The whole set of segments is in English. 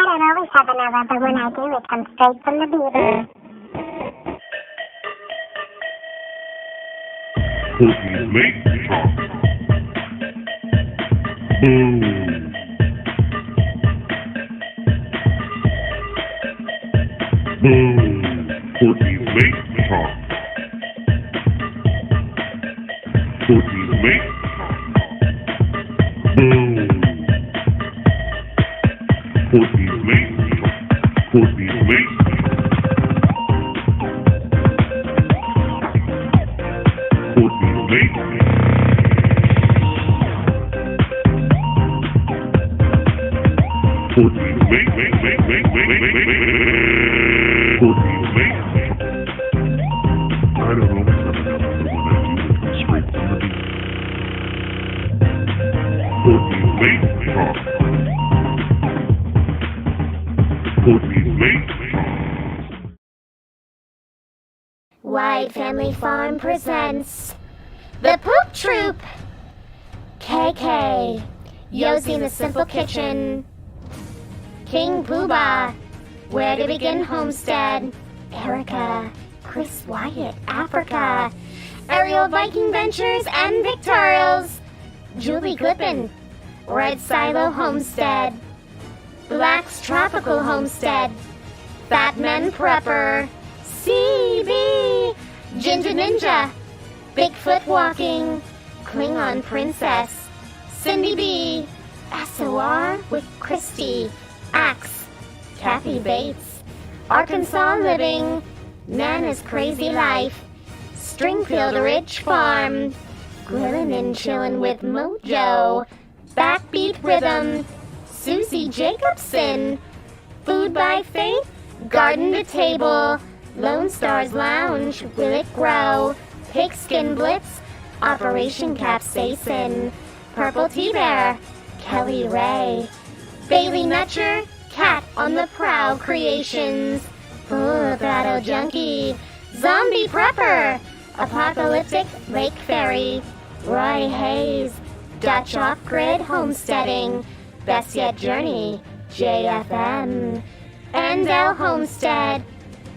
don't always have another, but when I do, it comes straight from the beaver. Cookies make talk. Boom. Boom. Cookies make talk. Cookies make talk. Boom. Cookies make talk. Cookies make talk. Wide Family Farm presents The Poop Troop. KK, Yosie in the Simple Kitchen, King Poobah, Where to Begin Homestead, Erica, Chris Wyatt, Africa, Ariel Viking Ventures and Victorials, Julie Glippin, Red Silo Homestead, Black's Tropical Homestead, Fat Men Prepper, CB, Ginger Ninja, Bigfoot Walking, Klingon Princess, Cindy B, SOR with Christy, Axe, Kathy Bates, Arkansas Living, Nana's Crazy Life, Stringfield Ridge Farm, Grillin' and Chillin' with Mojo, Backbeat Rhythm, Susie Jacobson, Food by Faith, Garden to Table, Lone Stars Lounge, Will It Grow, Pigskin Blitz, Operation Capsaicin, Purple Tea Bear, Kelly Ray, Bailey Nutcher, Cat on the Prow Creations, Full Battle Junkie, Zombie Prepper, Apocalyptic Lake Ferry, Roy Hayes, Dutch Off-Grid Homesteading, Best Yet Journey, JFM, Andel Homestead,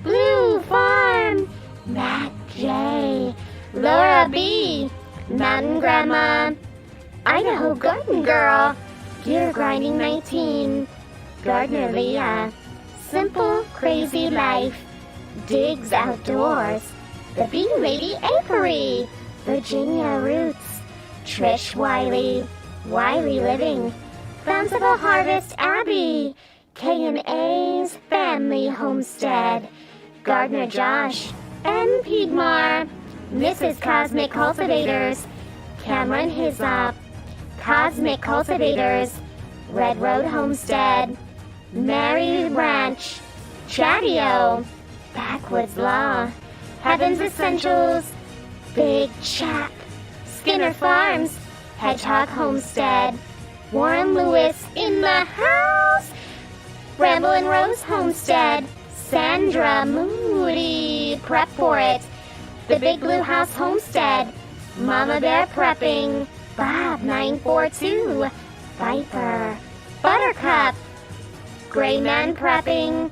Blue Farm, Matt J, Laura B, Mountain Grandma, Idaho Garden Girl, Gear Grinding 19, Gardner Leah, Simple Crazy Life, Digs Outdoors, The Bee Lady Apiary, Virginia Roots, Trish Wiley, Wiley Living, Bountiful Harvest Abbey, K&A's Family Homestead, Gardner Josh, M. Piedmar, Mrs. Cosmic Cultivators, Cameron Hyssop, Cosmic Cultivators, Red Road Homestead, Mary Ranch, Chatio, Backwoods Law, Heaven's Essentials, Big Chap, Skinner Farms, Hedgehog Homestead, Warren Lewis in the house, Ramble and Rose Homestead, Sandra Moody, Prep for It, The Big Blue House Homestead, Mama Bear Prepping, Bob 942, Viper, Buttercup, Gray Man Prepping,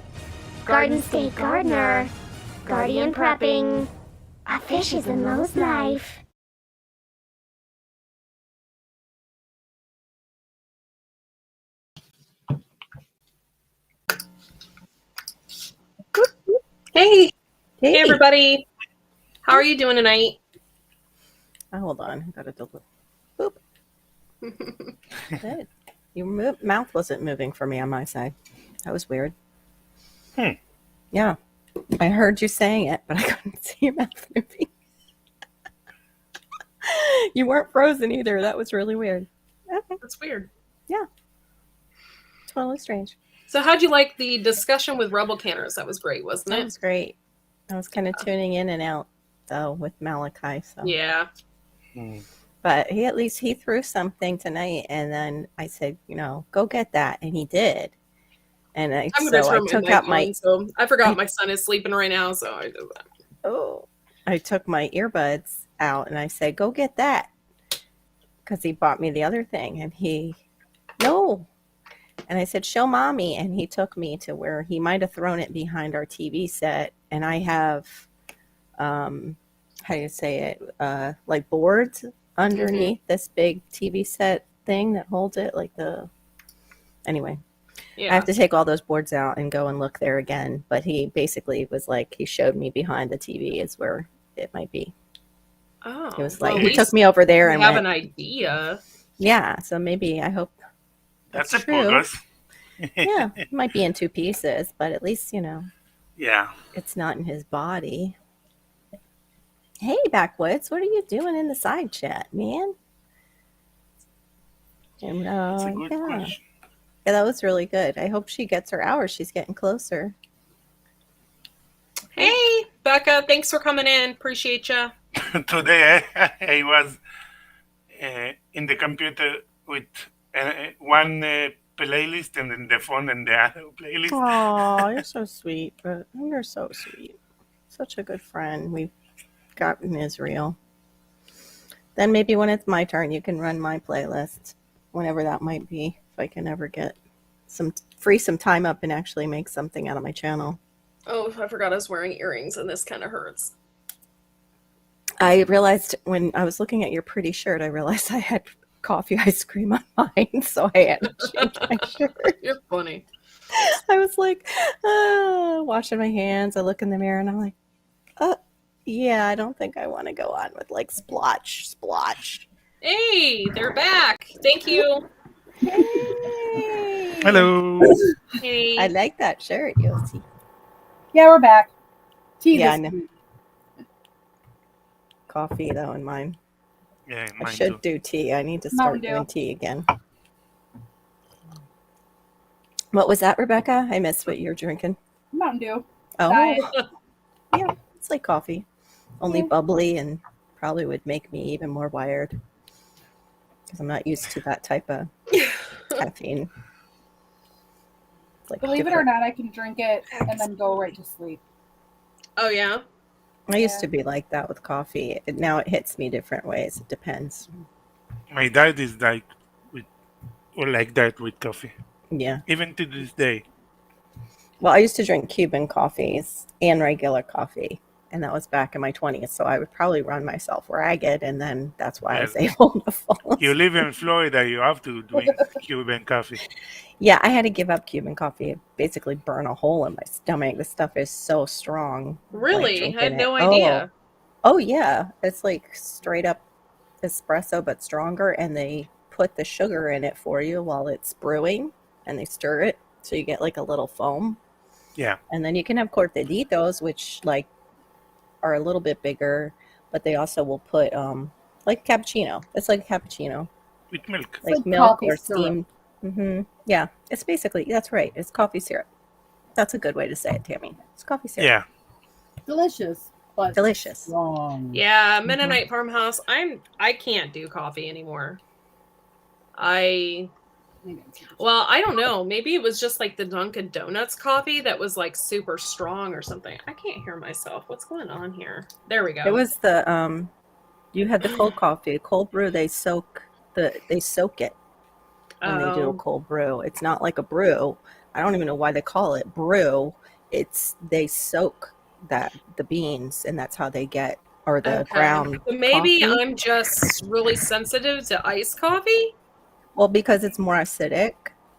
Garden State Gardener, Guardian Prepping, A Fish is in Lowe's Life. Hey everybody. How are you doing tonight? Oh, hold on. I gotta delete. Boop. Good. Your mouth wasn't moving for me on my side. That was weird. Yeah. I heard you saying it, but I couldn't see your mouth moving. You weren't frozen either. That was really weird. Okay. That's weird. Yeah. Totally strange. So how'd you like the discussion with Rebel Canners? That was great, wasn't it? That was great. I was kind of tuning in and out, though, with Malachi. So. Yeah. But he threw something tonight, and then I said, go get that, and he did. And I took out my. So I forgot my son is sleeping right now, so I did that. Oh, I took my earbuds out, and I said, go get that, because he bought me the other thing, and no. And I said, show mommy. And he took me to where he might have thrown it behind our TV set. And I have, how do you say it? Like boards underneath this big TV set thing that holds it. Anyway, I have to take all those boards out and go and look there again. But he basically was like, he showed me behind the TV is where it might be. Oh, it was like, he took me over there and have went, an idea. Yeah, so maybe I hope That's that's a true. progress. Yeah, it might be in 2 pieces, but at least, Yeah. it's not in his body. Hey, Backwoods, what are you doing in the side chat, man? And, That's a good question. Yeah, that was really good. I hope she gets her hours. She's getting closer. Hey, Becca, thanks for coming in. Appreciate you. Today I was in the computer with one playlist and then the phone and the other playlist. Oh, you're so sweet. But you're so sweet. Such a good friend we've got in Israel. Then maybe when it's my turn, you can run my playlist, whenever that might be, if I can ever get free some time up and actually make something out of my channel. Oh, I forgot I was wearing earrings, and this kind of hurts. I realized when I was looking at your pretty shirt, I realized I had coffee ice cream on mine, so I had to change my shirt. You're funny. I was like, washing my hands. I look in the mirror and I'm like, yeah, I don't think I want to go on with like splotch. Hey, they're back. Thank you. Hey. Hello. Hey. I like that shirt, Yossi. Yeah, we're back. Tea Yeah, I this know. week. Coffee though in mine. Yeah, I mine should too. do tea. I need to start Mountain Dew. doing tea again. What was that, Rebecca? I missed what you're drinking. Mountain Dew. Oh, Diet. yeah, it's like coffee, only Yeah. bubbly, and probably would make me even more wired because I'm not used to that type of caffeine. It's like Believe it or different. not, I can drink it and then go right to sleep. Oh, yeah? I used Yeah. to be like that with coffee. Now it hits me different ways. It depends. My dad is like that with coffee, Yeah. even to this day. Well, I used to drink Cuban coffees and regular coffee, and that was back in my 20s. So I would probably run myself ragged, and then that's why I was Yes. able to fall. You live in Florida, you have to drink Cuban coffee. Yeah, I had to give up Cuban coffee. It basically burn a hole in my stomach. The stuff is so strong. like, Really? I drinking had no it. idea. Oh, yeah. It's like straight up espresso, but stronger, and they put the sugar in it for you while it's brewing, and they stir it, so you get like a little foam. Yeah. And then you can have cortaditos, which like are a little bit bigger, but they also will put like cappuccino. It's like a cappuccino, With milk. like like milk coffee or syrup. steamed. Yeah, it's basically, that's right. It's coffee syrup. That's a good way to say it, Tammy. It's coffee syrup. Yeah. Delicious, but Delicious. strong. Yeah, Mennonite Farmhouse. I can't do coffee anymore. Well, I don't know. Maybe it was just like the Dunkin' Donuts coffee that was like super strong or something. I can't hear myself. What's going on here? There we go. It was the you had the cold coffee, cold brew. They soak it when they do a cold brew. It's not like a brew. I don't even know why they call it brew. They soak the beans, and that's how they get, or the ground. So maybe coffee. I'm just really sensitive to iced coffee. Well, because it's more acidic,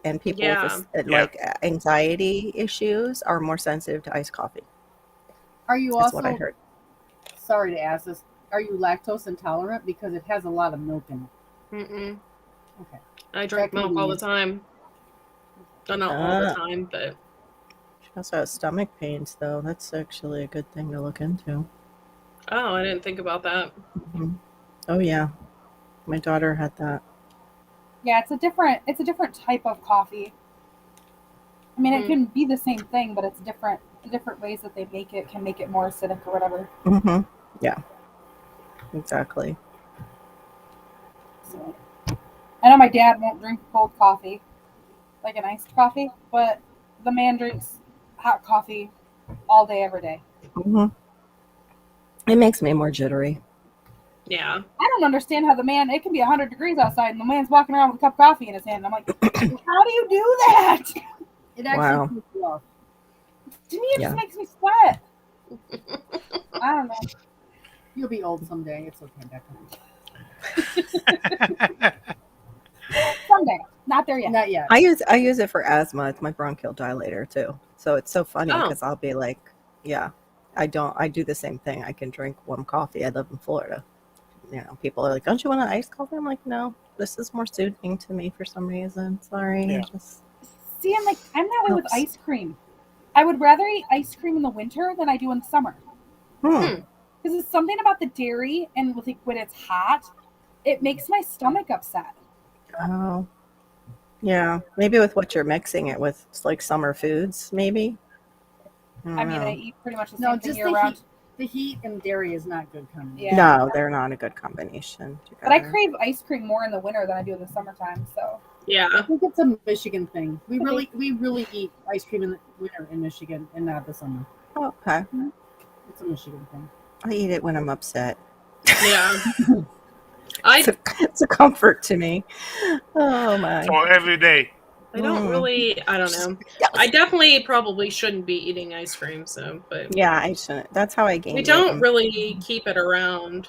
and people with Yeah. like anxiety issues are more sensitive to iced coffee. Are you That's also, what I heard. sorry to ask this, are you lactose intolerant? Because it has a lot of milk in it. Mm-mm. Okay. I drink milk all the time. Well, not all the time, but She also has stomach pains, though. That's actually a good thing to look into. oh, I didn't think about that. Mhm. Oh yeah, my daughter had that. Yeah, it's a different type of coffee. I mean, it can be the same thing, but it's different. The different ways that they make it can make it more acidic or whatever. Mm-hmm. Yeah, exactly. So, I know my dad won't drink cold coffee, like an iced coffee, but the man drinks hot coffee all day, every day. Mm-hmm. It makes me more jittery. Yeah. I don't don't understand how it can be 100 degrees outside and the man's walking around with a cup of coffee in his hand. I'm like, how do you do that? It actually Wow. cools you off. To me, it Yeah. just makes me sweat. I don't know. You'll be old someday. It's okay, Becca. Someday. Not there yet. Not yet. I use it for asthma. It's my bronchial dilator too. So it's so funny Oh. because I'll be like, yeah, I do the same thing. I can drink warm coffee. I live in Florida. You know, people are like, don't you want an iced coffee? I'm like, no, this is more soothing to me for some reason. Sorry. Yeah. See, I'm that way with Helps. ice cream. I would rather eat ice cream in the winter than I do in the summer. Because it's something about the dairy and like when it's hot, it makes my stomach upset. Oh, yeah. Maybe with what you're mixing it with, it's like summer foods, maybe. I mean, know. I eat pretty much the No, same thing just year round. the heat and dairy is not good combination. Yeah. No, they're not a good combination. But I together. crave ice cream more in the winter than I do in the summertime. So Yeah. I think it's a Michigan thing. We really eat ice cream in the winter in Michigan and not the summer. Oh, okay. It's a Michigan thing. I eat it when I'm upset. Yeah. It's a comfort to me. Oh my. For every day. I don't really, I don't know. I definitely probably shouldn't be eating ice cream, so, but Yeah, I shouldn't. That's how I gain we weight. don't really keep it around.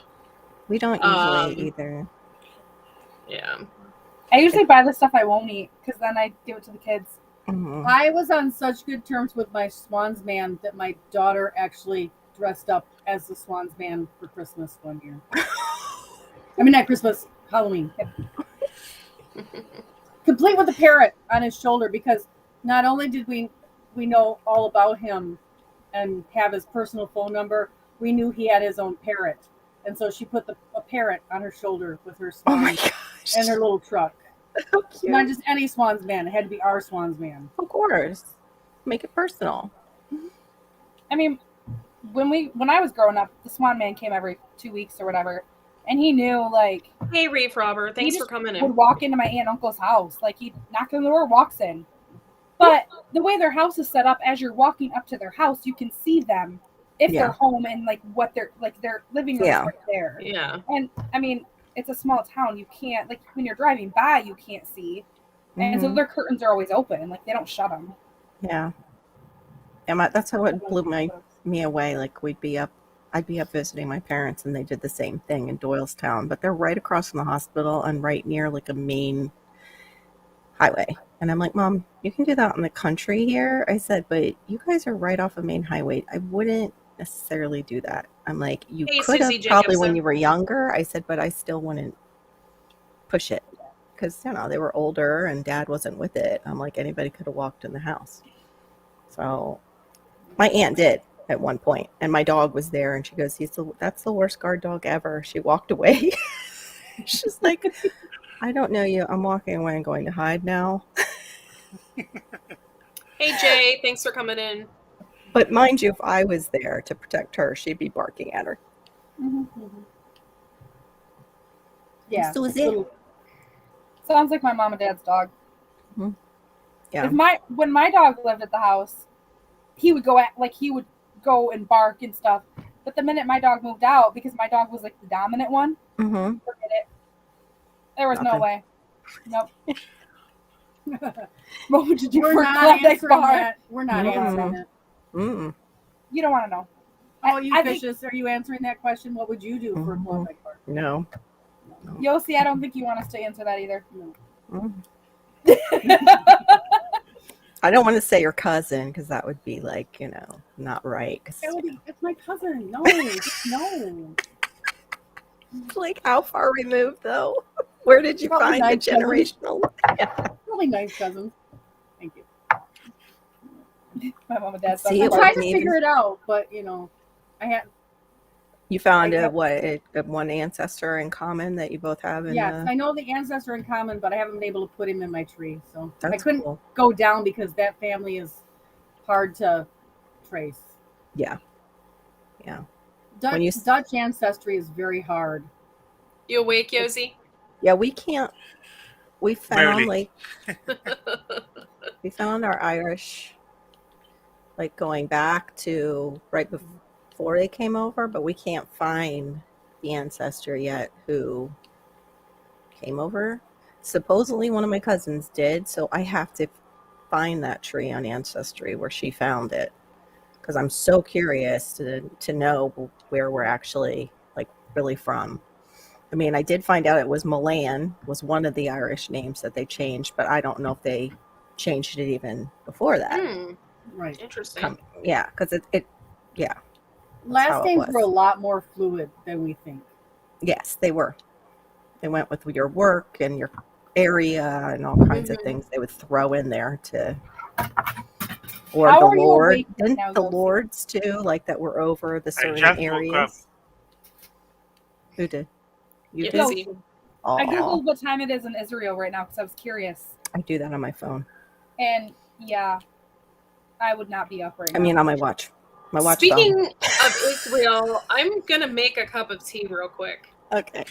We don't usually either. Yeah. I usually buy the stuff I won't eat because then I give it to the kids. Mhm. I was on such good terms with my Swans man that my daughter actually dressed up as the Swans man for Christmas one year. I mean, not Christmas, Halloween. Complete with a parrot on his shoulder, because not only did we know all about him and have his personal phone number, we knew he had his own parrot. And so she put a parrot on her shoulder with her Oh my swans gosh. and her little truck. So cute. Not just any Swans man. It had to be our Swans man. Of course. Make it personal. I mean, when I was growing up, the Swan Man came every 2 weeks or whatever, and he knew like Hey, Reef Robber, thanks he for just coming would in. walk into my aunt and uncle's house, like he'd knock on the door, walks in. But the way their house is set up, as you're walking up to their house, you can see them if Yeah. they're home and like what their living room is Yeah. right there. Yeah. And I mean, it's a small town. You can't like when you're driving by, you can't see, and so Mhm. their curtains are always open. Like they don't shut them. Yeah. And that's how it blew me away. Like I'd be up visiting my parents, and they did the same thing in Doylestown, but they're right across from the hospital and right near like a main highway. And I'm like, Mom, you can do that in the country here. I said, but you guys are right off a main highway. I wouldn't necessarily do that. I'm like, you Hey, could have Susie probably when Jacobson. you were younger. I said, but I still wouldn't push it because they were older and Dad wasn't with it. I'm like, anybody could have walked in the house. So my aunt did at one point, and my dog was there, and she goes, that's the worst guard dog ever. She walked away. She's like, I don't know you. I'm walking away and going to hide now. Hey, Jay, thanks for coming in. But mind you, if I was there to protect her, she'd be barking at her. Yeah. Susie. Sounds like my mom and dad's dog. Yeah. When my dog lived at the house, he would go and bark and stuff. But the minute my dog moved out, because my dog was like the dominant one, Mm-hmm. forget it. There was no Nothing. way. Nope. What would you do We're for a not Klondike answering bar? that. We're not answering it. Mm-mm. You don't want to know. Oh, you I think- vicious. Are you answering that question? What would you do for a Mhm. Klondike bar? No. Yossi, I don't think you want us to answer that either. No. Mm. I don't want to say your cousin because that would be like, not right. 'Cause It's my cousin. No, no. like, how far removed though? Where did you Probably find the nice cousins. generational? Really nice cousins. Thank you. My mom and dad's See, dog. it I tried to wasn't figure even- it out, but I had. You found I- one ancestor in common that you both have in Yes, I know the ancestor in common, but I haven't been able to put him in my tree, so I That's couldn't cool. go down because that family is hard to trace. Yeah. Yeah. Dutch, When you- Dutch ancestry is very hard. You awake, Yosi? Yeah, we can't. We found Barely. we found our Irish, like going back to right before they came over, but we can't find the ancestor yet who came over. Supposedly one of my cousins did, so I have to find that tree on Ancestry where she found it, because I'm so curious to know where we're actually like really from. I mean, I did find out it was Milan was one of the Irish names that they changed, but I don't know if they changed it even before that. Right. Interesting. Yeah, because it yeah. Last how it names was. were a lot more fluid than we think. Yes, they were. They went with your work and your area and all kinds of things they would throw in there to. Or How the are you Lord, awake right didn't now, the Yossi? Lords too, like that were over the I certain just woke up. areas? Who did? You Yeah, did? see. I Aw, googled what time it is in Israel right now because I was curious. I do that on my phone. And yeah, I would not be up right now. I mean, on my watch. My watch Speaking of Israel, I'm gonna make a cup of tea real quick. phone. Okay.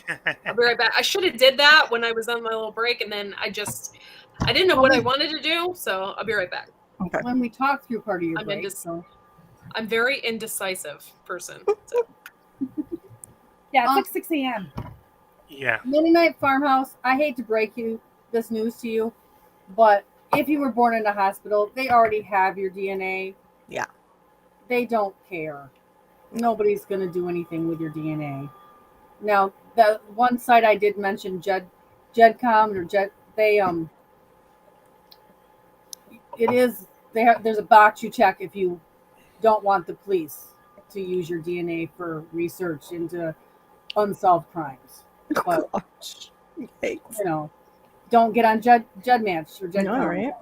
I'll be right back. I should have did that when I was on my little break, and then I didn't know what I wanted to do, so I'll be right back. Okay. When we talked through part of your I'm break, indec- so I'm very indecisive person. So. Yeah, it's like 6 a.m. Yeah. Mennonite Farmhouse, I hate to break this news to you, but if you were born in a hospital, they already have your DNA. Yeah. They don't care. Nobody's going to do anything with your DNA. Now, the one site I did mention, Jedcom or Jed, there's a box you check if you don't want the police to use your DNA for research into unsolved crimes. But Gosh. Yikes. don't get on Jedmatch or Jedcom. No, right?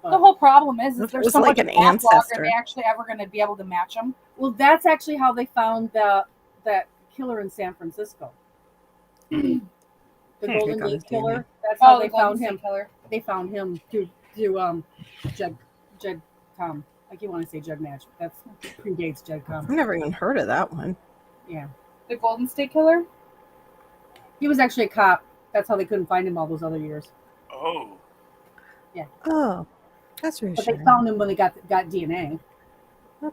But- The whole problem is If it there's was so like much an backlog. ancestor. Are they actually ever going to be able to match them? Well, that's actually how they found that killer in San Francisco. The Golden got Gate his Killer. DNA. That's how Oh, they the Golden found State him. Killer. They found him through Jedcom. I keep wanting to say Jedmatch. That's predates I've Jedcom. never even heard of that one. Yeah, The Golden State Killer? he was actually a cop. That's how they couldn't find him all those other years. Oh. Oh, that's But they reassuring. found him when they got DNA.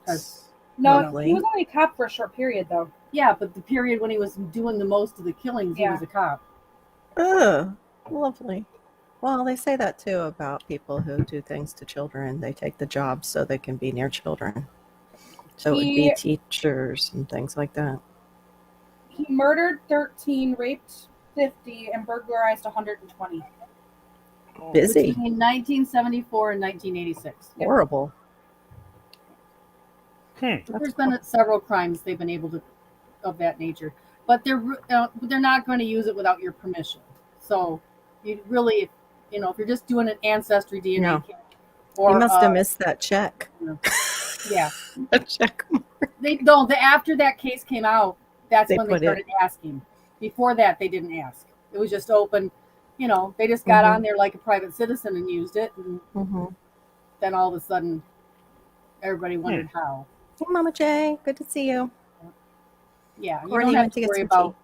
That's No, lovely. he was only a cop for a short period, though. Yeah, but the period when he was doing the most of the killings, he Yeah. was a cop. Oh, lovely. Well, they say that too about people who do things to children. They take the job so they can be near children. So it would be He- teachers and things like that. He murdered 13, raped 50, and burglarized 120. Busy. Between 1974 and 1986. Horrible. There's been several crimes they've been able to of that nature, but they're not going to use it without your permission. So you really, if you're just doing an ancestry DNA No. kit, or You must have missed that check. yeah, A check. after that case came out, that's They when they put it- started asking. Before that, they didn't ask. It was just open. They just got on there like a private citizen and used it, and Mm-hmm. then all of a sudden, everybody wondered how. Hey, Mama Jay, good to see you. Yeah, you Courtney don't have went to to get worry some about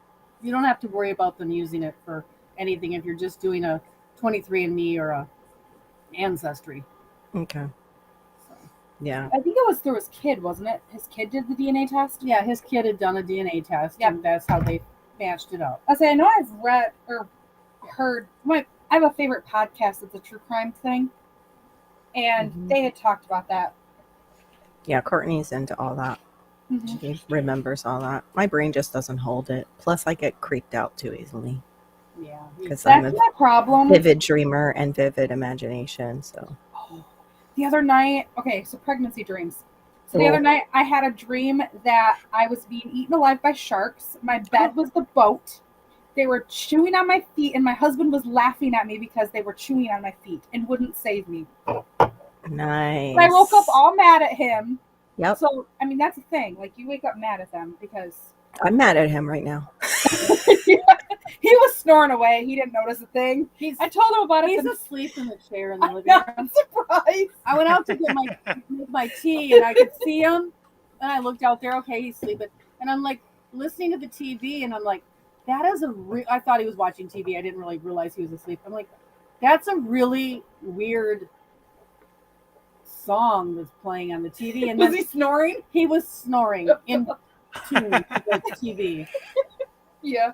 you don't have to worry about them using it for anything if you're just doing a 23andMe or a ancestry. Okay. Yeah. I think it was through his kid, wasn't it? His kid did the DNA test? Yeah, his kid had done a DNA test, Yeah. and that's how they matched it up. I know I've read or heard. I have a favorite podcast that's a true crime thing, and they had talked about that. Yeah, Courtney's into all that. She remembers all that. My brain just doesn't hold it. Plus, I get creeped out too easily Yeah, because I'm That's a my problem. vivid dreamer and vivid imagination. So The other night, so pregnancy dreams. So the Oh. other night, I had a dream that I was being eaten alive by sharks. My bed was the boat. They were chewing on my feet, and my husband was laughing at me because they were chewing on my feet and wouldn't save me. nice. And I woke up all mad at him. Yep. So, that's the thing. Like, you wake up mad at them because I'm mad at him right now. he was snoring away. He didn't notice a thing. I told him about it. He's the- asleep in the chair in the I'm living not room. surprised. I went out to make my tea, and I could see him. And I looked out there. Okay, he's sleeping. And I'm like listening to the TV, and I'm like, that is I thought he was watching TV. I didn't really realize he was asleep. I'm like, that's a really weird song that's playing on the TV. And Was then he snoring? he was snoring in tune with the TV. Yeah.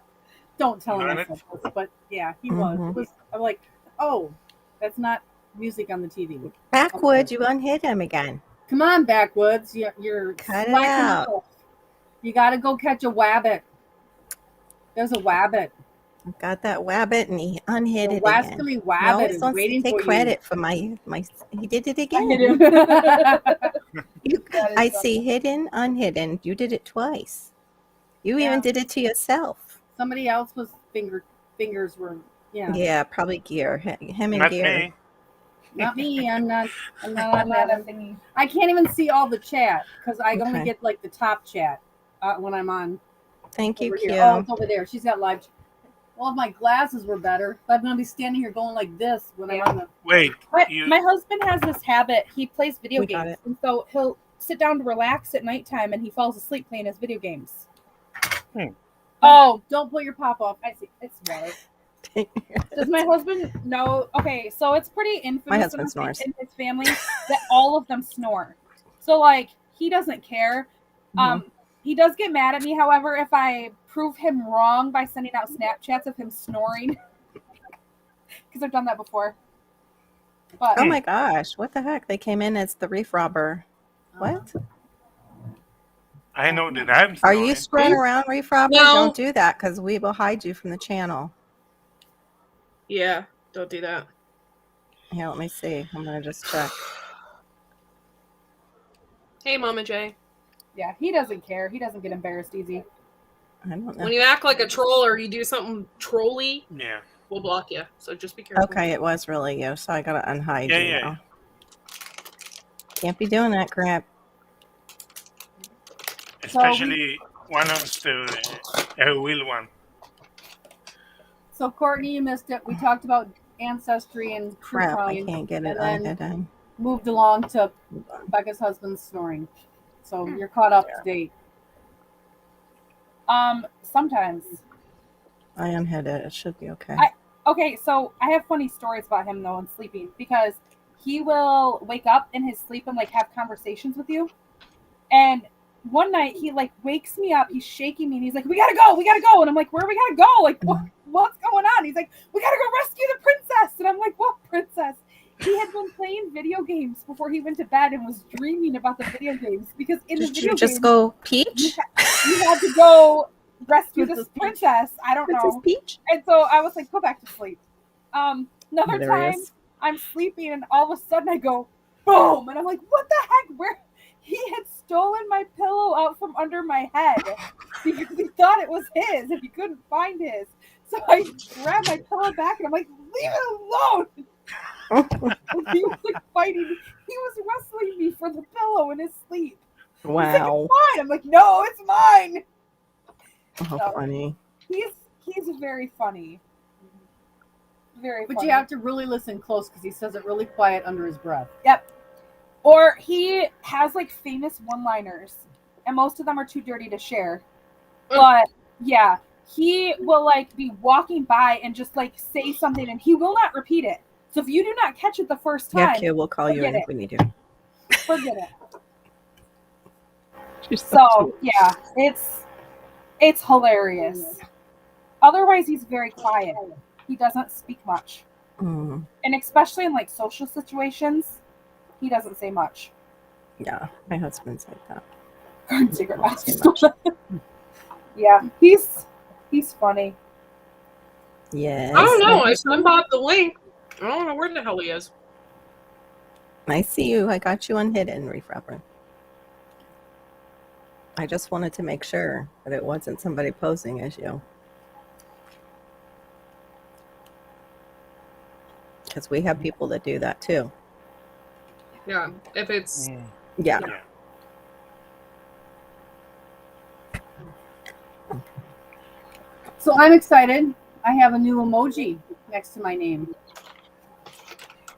Don't tell him I Minutes? said this, but yeah, he was. Mhm. It was. I'm like, oh, that's not music on the TV. Backwoods, you unhid him again. Come on, Backwoods. You're Cut it slacking out. off. You got to go catch a wabbit. There's a wabbit. Got that wabbit and he unhid The it again. wascally He wabbit always is wants to waiting take for credit for my. He did it you. again. I hit him. That is I funny. see hidden, unhidden. You did it twice. You Yeah. even did it to yourself. Somebody else was fingers were Yeah, probably Gear. Him and Not Gear. me. not me. I'm not on that. I can't even see all the chat because I only Okay. get like the top chat when I'm on. Thank you, Over Q. here. Oh, it's over there. She's got live. Well, if my glasses were better, I'm gonna be standing here going like this when I'm on the. Wait, My husband has this habit. He plays video We got games, it. and so he'll sit down to relax at nighttime, and he falls asleep playing his video games. Oh, Don't pull your pop off. I see. It's water. does my husband know? Okay, so it's pretty infamous My husband in snores. his family that all of them snore. So like he doesn't care. He does get mad at me, however, if I prove him wrong by sending out Snapchats of him snoring. Because I've done that before. But Oh my gosh, what the heck? They came in as the reef robber. What? I know that I'm Are you snoring. screwing around, reef robber? No. Don't do that because we will hide you from the channel. Yeah, don't do that. Here, let me see. I'm going to just check. Hey, Mama J. yeah, he doesn't care. He doesn't get embarrassed easy. I don't know. When you act like a troll or you do something trolly, Yeah. we'll block you. So just be careful. Okay, it was really you, so I got to unhide Yeah, you yeah. now. Can't be doing that crap. Especially one of the wheel one. So Courtney, you missed it. We talked about ancestry and true Crap, I crime, can't get it and then unhidden. moved along to Becca's husband's snoring. So you're caught up to date. Sometimes. I unhid it. It should be okay. Okay, so I have funny stories about him though and sleeping because he will wake up in his sleep and like have conversations with you. And one night he like wakes me up, he's shaking me and he's like, we gotta go. And I'm like, where are we gotta go? Like, what's going on? He's like, we gotta go rescue the princess. And I'm like, what princess? He had been playing video games before he went to bed and was dreaming about the video games because in the Did video you just games, go Peach? you had to go rescue this Princess Peach. princess. I don't Princess know. Peach? And so I was like, go back to sleep. Another There he time is. I'm sleeping and all of a sudden I go, boom. And I'm like, what the heck? Where? He had stolen my pillow out from under my head because he thought it was his and he couldn't find his. So I grabbed my pillow back and I'm like, leave it alone. And he was like fighting. He was wrestling me for the pillow in his sleep. He's like, Wow. it's mine. I'm like, no, it's mine. How So- funny. He's very funny. Very But funny. you have to really listen close because he says it really quiet under his breath. Yep. Or he has like famous one-liners, and most of them are too dirty to share. But yeah, he will like be walking by and just like say something, and he will not repeat it. So if you do not catch it the first Yeah, time, Q, we'll call you forget in it. if we need you. forget it. You're So yeah, it's hilarious. Otherwise, he's very quiet. He doesn't speak much, Mm, and especially in like social situations, he doesn't say much. yeah, my husband's like that. Secret Not say Master. Yeah, he's funny. Yes. I don't know. I bought the link. I don't know where the hell he is. I see you. I got you unhidden, Reef Robber. I just wanted to make sure that it wasn't somebody posing as you. Because we have people that do that too. Yeah, if it's Yeah. Yeah. So I'm excited. I have a new emoji next to my name.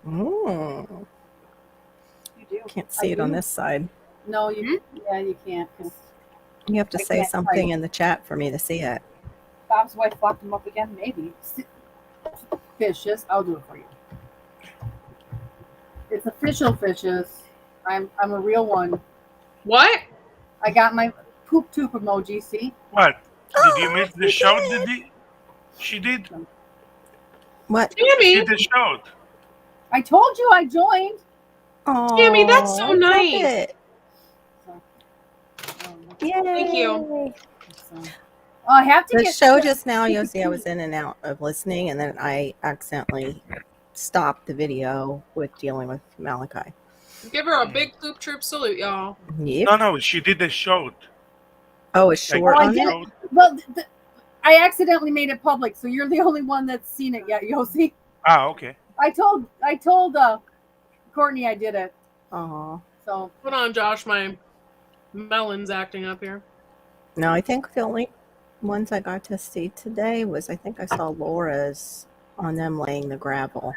Mm. You do. Can't see I it on do. this side. No, you you can't. 'Cause You have to I say can't something type. in the chat for me to see it. Bob's wife locked him up again. maybe. Fishes. I'll do it for you. It's official fishes. I'm a real one. what? I got my poop tube emoji. See? What? Did you miss the show? She did? What? She Tammy, did the show. I told you I joined. Oh, Tammy, that's so I love nice. it. Yay. Thank you. So, I have to The get show just now, you'll see I was in and out of listening, and then I accidentally stopped the video with dealing with Malachi. Give her a big poop troop salute, y'all. Yep. No, she did the show. Oh, it's Like, short I on did. it? Well, I accidentally made it public, so you're the only one that's seen it yet, Yossi. Okay. I told Courtney I did it. Oh. So Hold on, Josh. My melon's acting up here. No, I think the only ones I got to see today was I think I saw Laura's on them laying the gravel.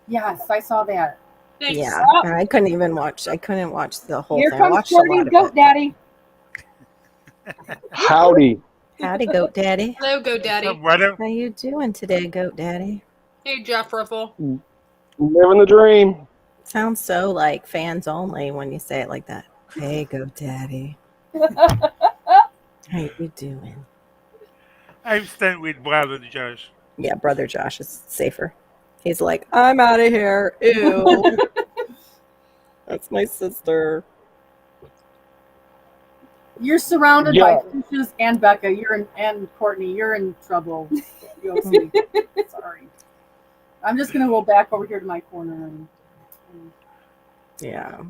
yes, I saw that. Thanks. Yeah, and I couldn't watch the whole Here thing. I comes watched a lot Courtney's of goat it. daddy. Howdy. Howdy, Goat Daddy. Hello, Go Daddy. So, brother, How you doing today, Goat Daddy? Hey, Jeff Riffle. Living the dream. Sounds so like fans only when you say it like that. Hey, Goat Daddy. How you doing? I'm staying with brother Josh. Yeah, brother Josh is safer. He's like, I'm out of here. Ew. That's my sister. You're surrounded Yeah. by fishes and Becca. And Courtney. You're in trouble. Yossi. Sorry. I'm just gonna go back over here to my corner and Yeah.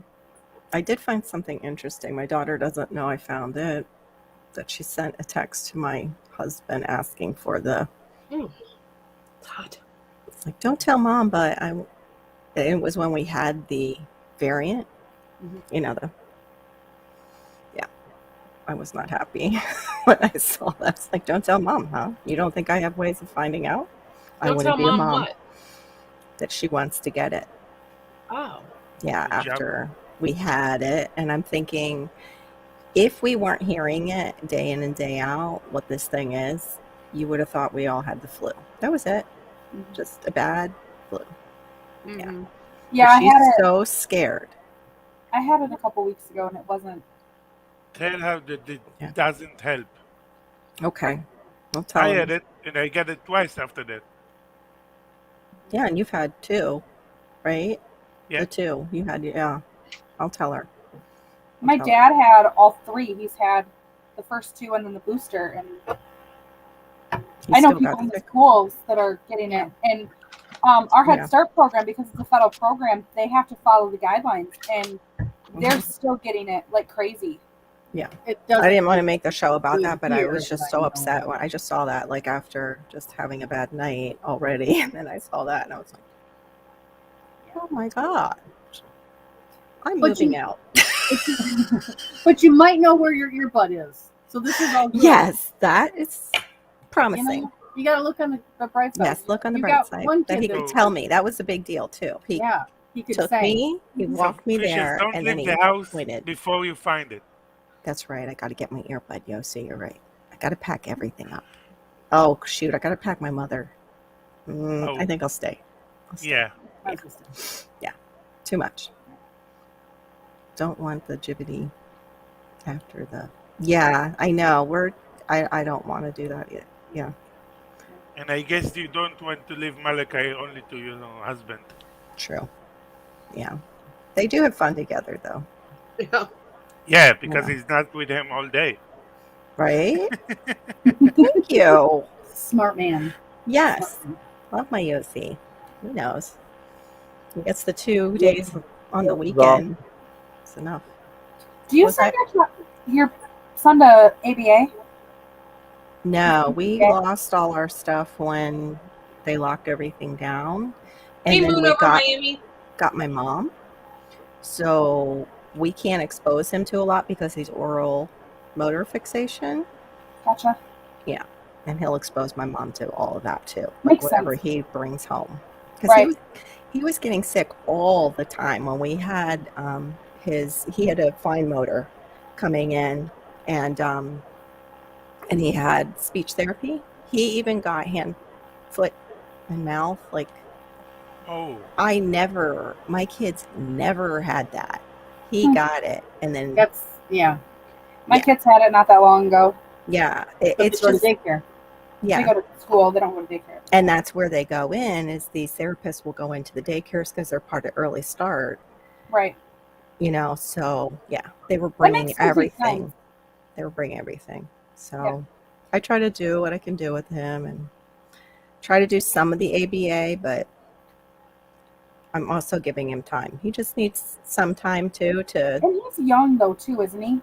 I did find something interesting. My daughter doesn't know I found it. That she sent a text to my husband asking for the. It's hot. It's like, don't tell mom, but it was when we had the variant. You know, I was not happy when I saw that. It's like, don't tell mom, huh? You don't think I have ways of finding out? I Don't wouldn't tell be a mom mom. what. That she wants to get it. Oh. Yeah, Good job. after we had it. And I'm thinking, if we weren't hearing it day in and day out, what this thing is, you would have thought we all had the flu. That was it. Just a bad flu. Mhm. yeah, But I she's had it. so scared. I had it a couple weeks ago, and it wasn't. Tell her that it Yeah. doesn't help. Okay. I'll tell I him. had it, and I got it twice after that. Yeah, and you've had two, right? Yeah. The two. You had, yeah. I'll tell her. My Okay. dad had all three. He's had the first two and then the booster. And You I know still people got in the sick. schools that are getting it. And our Head Yeah. Start program, because it's a federal program, they have to follow the guidelines, and they're Mhm. still getting it like crazy. Yeah. It doesn't. I didn't want to make the show about do that, but I here, was just but so I know. upset when I just saw that, like after just having a bad night already. And then I saw that and I was like, oh my God. I'm But moving you- out. But you might know where your earbud is. So this is all good. Yes, that is You promising. know, you got to look on the bright side. Yes, look on the You bright got side. one That he kid could that- tell me. That was a big deal too. He Yeah, he could took say. me, he walked me Fishes, there, don't and then leave he the house waited. before you find it. That's right. I got to get my earbud, Yossi. You're right. I got to pack everything up. Oh, shoot. I got to pack my mother. I Oh. think I'll stay. Yeah. Too much. Don't want the jibbity after the. Yeah, I know. I don't want to do that yet. Yeah, And I guess you don't want to leave Malachi only to your husband. true. Yeah. They do have fun together, though. Yeah. Yeah, because Yeah. he's not with him all day. Right? Thank you. Smart man. Yes. Love my Yossi. He knows. He gets the 2 days on the weekend. It's enough. Do you Was send your son to ABA? No, we Okay. lost all our stuff when they locked everything down. And Hey, then moon we over Miami. got my mom. So we can't expose him to a lot because he's oral motor fixation. Gotcha. And he'll expose my mom to all of that too. Like Makes whatever sense. he brings home. Because Right. he was getting sick all the time. When we had he had a fine motor coming in and he had speech therapy. He even got hand, foot, and mouth. Like Oh. my kids never had that. He got it. And then That's My Yeah. kids had it not that long ago. Yeah, But it's they go just to daycare. They yeah, go to school. They don't go to daycare. and that's where they go in. Is these therapists will go into the daycares because they're part of Early Start. Right. So yeah, they were That bringing makes complete everything. sense. They were bringing everything. So Yeah. I try to do what I can do with him and try to do some of the ABA, but I'm also giving him time. He just needs some time too to. And he's young though too, isn't he?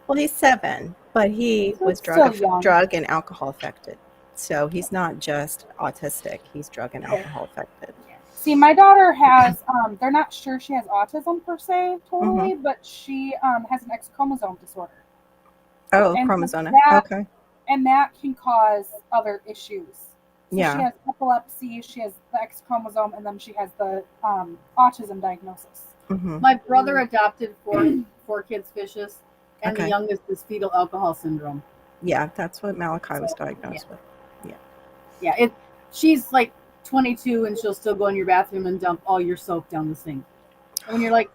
Well, he's 7, but he So was it's still young. drug and alcohol affected. So he's not just autistic; he's drug and Okay. alcohol affected. See, my daughter has, they're not sure she has autism per se, totally, but she has an X chromosome disorder. Oh, And so chromosome. that- Okay. And that can cause other issues. So Yeah. she has epilepsy, she has the X chromosome, and then she has the autism diagnosis. hmm My brother adopted four kids' fishes, and the Okay. youngest is fetal alcohol syndrome. Yeah, that's what Malachi was diagnosed with. Yeah, she's like 22, and she'll still go in your bathroom and dump all your soap down the sink. And when you're like,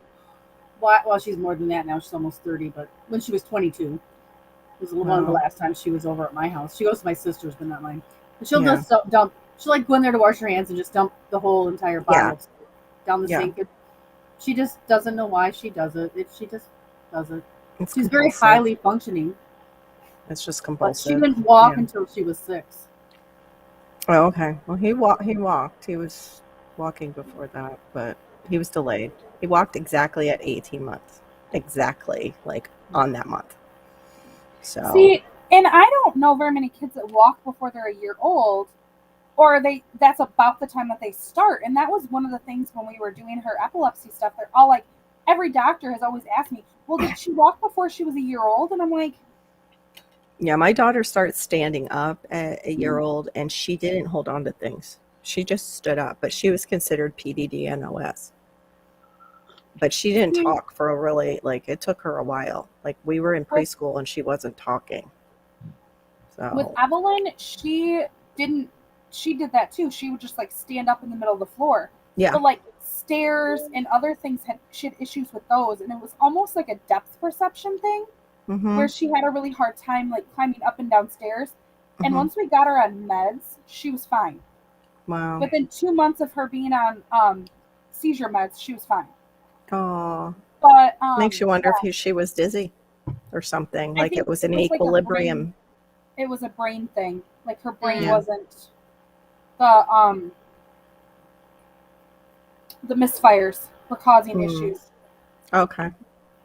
why? Well, she's more than that now. She's almost 30, but when she was 22, it was one of the Wow. last times she was over at my house. She goes to my sister's, but not mine. But she'll Yeah. just dump. She'll like go in there to wash her hands and just dump the whole entire bottle of soap down the Yeah. sink. She just doesn't know why she does it. She just does it. It's She's very compulsive. highly functioning, It's just but compulsive. she didn't walk Yeah. until she was 6. Oh, okay. Well, he walked. He was walking before that, but he was delayed. He walked exactly at 18 months. Exactly, like on that month. So See, and I don't know very many kids that walk before they're a year old, or that's about the time that they start. And that was one of the things when we were doing her epilepsy stuff. They're all like, every doctor has always asked me, well, did she walk before she was a year old? And I'm like, yeah, my daughter started standing up at a year old, and she didn't hold on to things. She just stood up, but she was considered PDD and OS. But she didn't talk for a really, like, it took her a while. Like, we were in preschool and she wasn't talking. So with Evelyn, she did that too. She would just like stand up in the middle of the floor. yeah, But like stairs and other things she had issues with those, and it was almost like a depth perception thing hmm where she had a really hard time like climbing up and down stairs. And Mhm. once we got her on meds, she was fine. Wow. Within 2 months of her being on seizure meds, she was fine. Oh, But makes you wonder if she was dizzy or something. I Like think it was an it was like a equilibrium. it was a brain thing. Like her brain Yeah. wasn't the misfires were causing issues. Okay.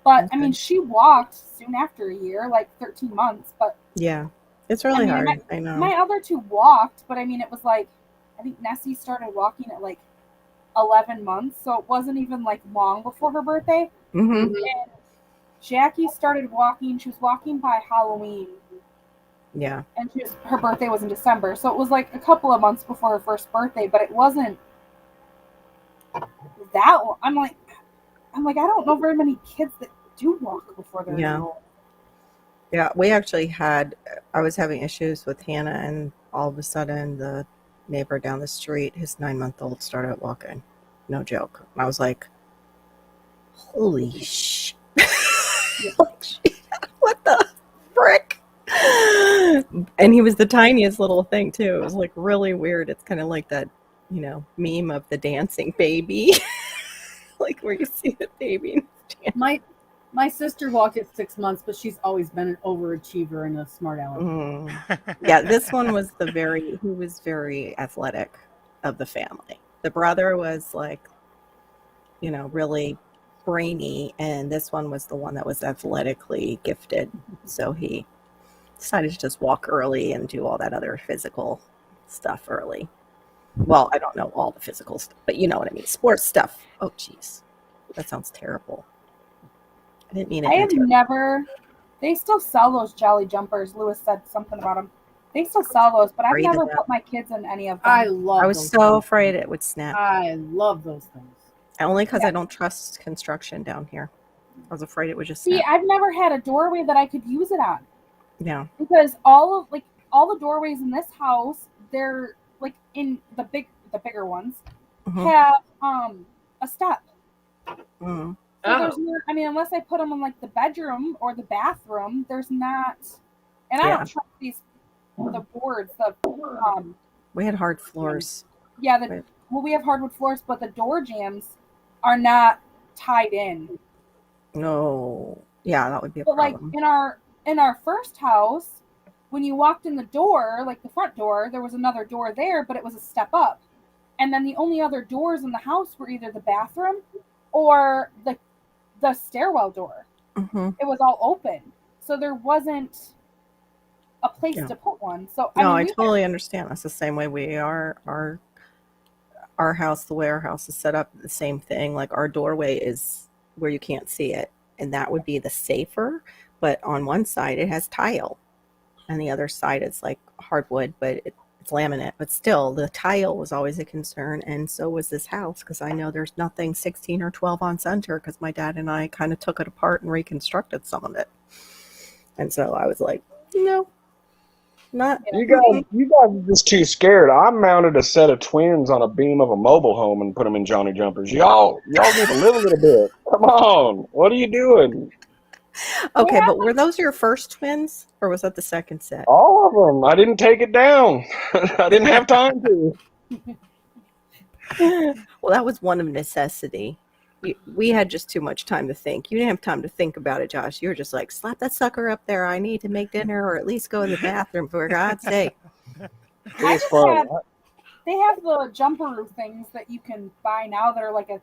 But I Okay. mean, she walked soon after a year, like 13 months. But Yeah. It's really I mean, hard. I know. my other two walked, but I mean, it was like I think Nessie started walking at like 11 months, so it wasn't even like long before her birthday. hmm And Jackie started walking. She was walking by Halloween, Yeah. and her birthday was in December, so it was like a couple of months before her first birthday. But it wasn't that. I'm like, I don't know very many kids that do walk before they're Yeah. old. Yeah. I was having issues with Hannah, and all of a sudden the neighbor down the street, his 9-month-old, started walking. No joke. And I was like, holy shit. What the frick? And he was the tiniest little thing too. It was like really weird. It's kind of like that, meme of the dancing baby. Like where you see the baby. My sister walked at 6 months, but she's always been an overachiever and a smart aleck. Yeah, this one was he was very athletic of the family. The brother was like, really brainy, and this one was the one that was athletically gifted. So he decided to just walk early and do all that other physical stuff early. Well, I don't know all the physical stuff, but you know what I mean. Sports stuff. Oh, jeez. That sounds terrible. I didn't mean it. I have never. They still sell those Jolly Jumpers. Lewis said something about them. They still sell those, but I've Afraid of never them. put my kids in any of them. I love. I was those so things. afraid it would snap. I love those things. Only because I don't trust construction down here. I was afraid it would just See, snap. I've never had a doorway that I could use it on Yeah. because all the doorways in this house, they're like in the bigger ones Mhm. have a step. Mhm. So there's no, I mean, unless I put them in like the bedroom or the bathroom, there's not And I Yeah. don't trust the boards, We had hard floors. yeah, we have hardwood floors, but the door jambs are not tied in. No. Yeah, that would be a But like problem. in our first house, when you walked in the door, like the front door, there was another door there, but it was a step up. And then the only other doors in the house were either the bathroom or the stairwell door. Mm-hmm. It was all open. So there wasn't a place Yeah. to put one. So No, I we totally understand. That's the same way we are. Our house, the way our house is set up, the same thing. Like our doorway is where you can't see it, and that would be the safer. But on one side, it has tile, and the other side is like hardwood, but it's laminate. But still, the tile was always a concern, and so was this house because I know there's nothing 16 or 12 on center because my dad and I kind of took it apart and reconstructed some of it. And so I was like, no, not. You guys are just too scared. I mounted a set of twins on a beam of a mobile home and put them in Johnny jumpers. Y'all need to live a little bit. Come on, what are you doing? Okay, but were those your first twins, or was that the second set? All of them. I didn't take it down. I didn't have time to. Well, that was one of necessity. We had just too much time to think. You didn't have time to think about it, Josh. You were just like, slap that sucker up there. I need to make dinner or at least go to the bathroom, for God's sake. It was fun. They have the jumper things that you can buy now that are like it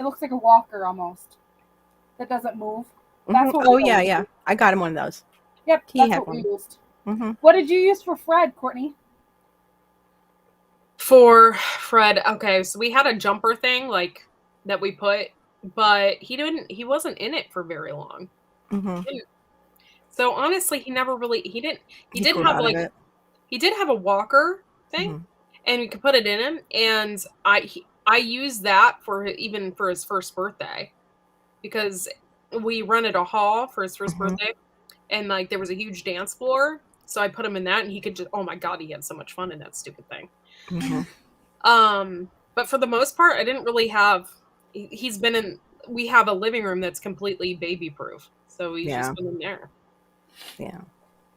looks like a walker almost. That doesn't move. That's what we yeah, used. yeah. I got him one of those. Yep, He that's had what we one. used. Mm-hmm. What did you use for Fred, Courtney? For Fred, okay, so we had a jumper thing like that we put, but he wasn't in it for very long. Mm-hmm. So honestly, he never really he did grew have out of like it. he did have a walker thing, Mhm. and we could put it in him, and I used that for his first birthday because we rented a hall for his first Mhm. birthday, and like there was a huge dance floor, so I put him in that, and he could just, oh my god, he had so much fun in that stupid thing. Mhm. But for the most part, I didn't really have. He's been in. We have a living room that's completely baby proof, so he's Yeah. just been in there. Yeah.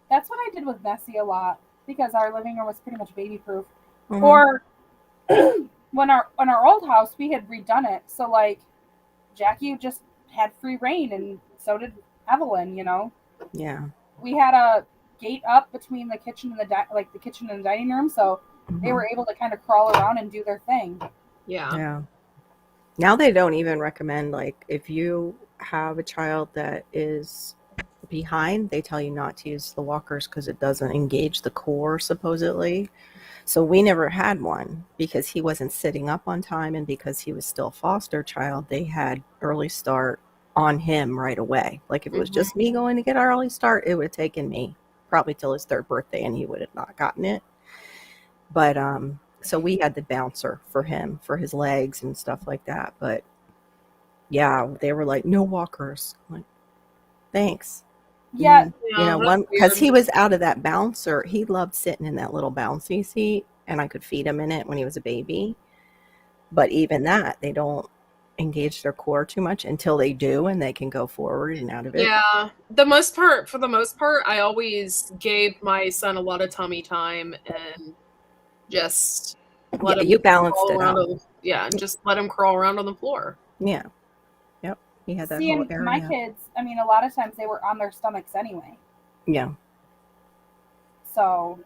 That's what I did with Bessie a lot because our living room was pretty much baby proof. Mhm. Or when our old house we had redone it, so like Jackie just had free reign, and so did Evelyn. You know, Yeah. we had a gate up between the kitchen and the kitchen and the dining room, so they Mhm. were able to kind of crawl around and do their thing. Yeah. Yeah. Now they don't even recommend, like, if you have a child that is behind, they tell you not to use the walkers because it doesn't engage the core, supposedly. So we never had one because he wasn't sitting up on time, and because he was still a foster child, they had early start on him right away. Like if it was just me going to get our early start, it would have taken me probably till his third birthday and he would have not gotten it. But so we had the bouncer for him for his legs and stuff like that. But yeah, they were like, no walkers. I'm like, thanks. Yeah, You know, that's one because he weird. was out of that bouncer. He loved sitting in that little bouncy seat, and I could feed him in it when he was a baby. But even that, they don't engage their core too much until they do, and they can go forward and out of it. Yeah, for the most part, I always gave my son a lot of tummy time and just let Yeah, him you balanced crawl it around out. just let him crawl around on the floor. Yeah. Yep. He had that see, whole and my area. kids, I mean, a lot of times they were on their stomachs anyway, Yeah. so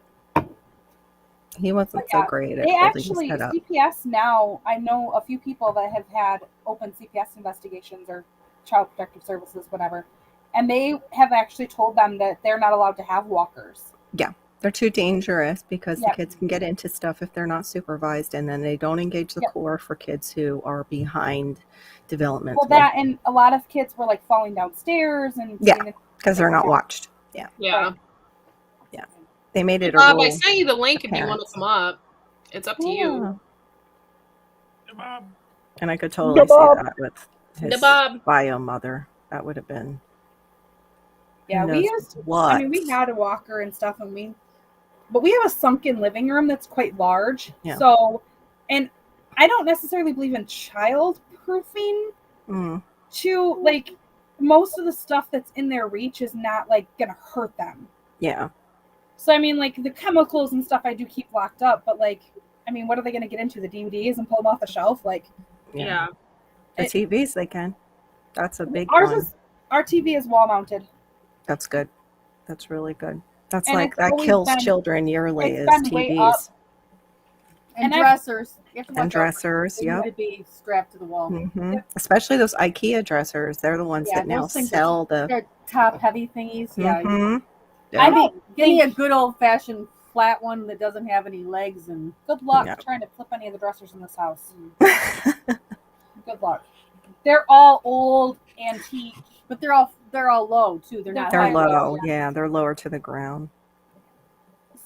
He wasn't But so yeah, great at they holding his actually head up. CPS now. I know a few people that have had open CPS investigations or Child Protective Services, whatever, and they have actually told them that they're not allowed to have walkers. Yeah. They're too dangerous because the Yep. kids can get into stuff if they're not supervised, and then they don't engage the Yep. core for kids who are behind developmentally. Well, that and a lot of kids were like falling downstairs and Yeah, seeing it- because they're not watched. Yeah. Yeah. Right. They made it a Bob, rule. I sent you the link if you want parents. to come up. It's up to you. Yeah. And I could totally see Bob. that with The his Bob. bio mother. That would have been. Yeah, who we knows used. what. I mean, we had a walker and stuff, but we have a sunken living room that's quite large. Yeah. So, and I don't necessarily believe in child proofing. Mm, Like most of the stuff that's in their reach is not like gonna hurt them. yeah. So I mean, like the chemicals and stuff I do keep locked up, but like, I mean, what are they going to get into, the DVDs and pull them off the shelf? Like, Yeah. The TVs they can. That's a big ours one. our TV is wall mounted. That's good. That's really good. That's And like it's that always kills been- children yearly it's is been way up. TVs And And dressers. You have to and watch out. dressers. They Yep. need to be strapped to the wall. hmm Especially those IKEA dressers. They're the ones Yeah, that now those things sell the. They're top heavy thingies. Yeah. Mhm. I Yeah. don't Give me a think, good old fashioned flat one that doesn't have any legs and good luck Yeah. trying to flip any of the dressers in this house. Good luck. They're all old, antique. but they're all low too. They're not They're high. low. Yeah, they're lower to the ground.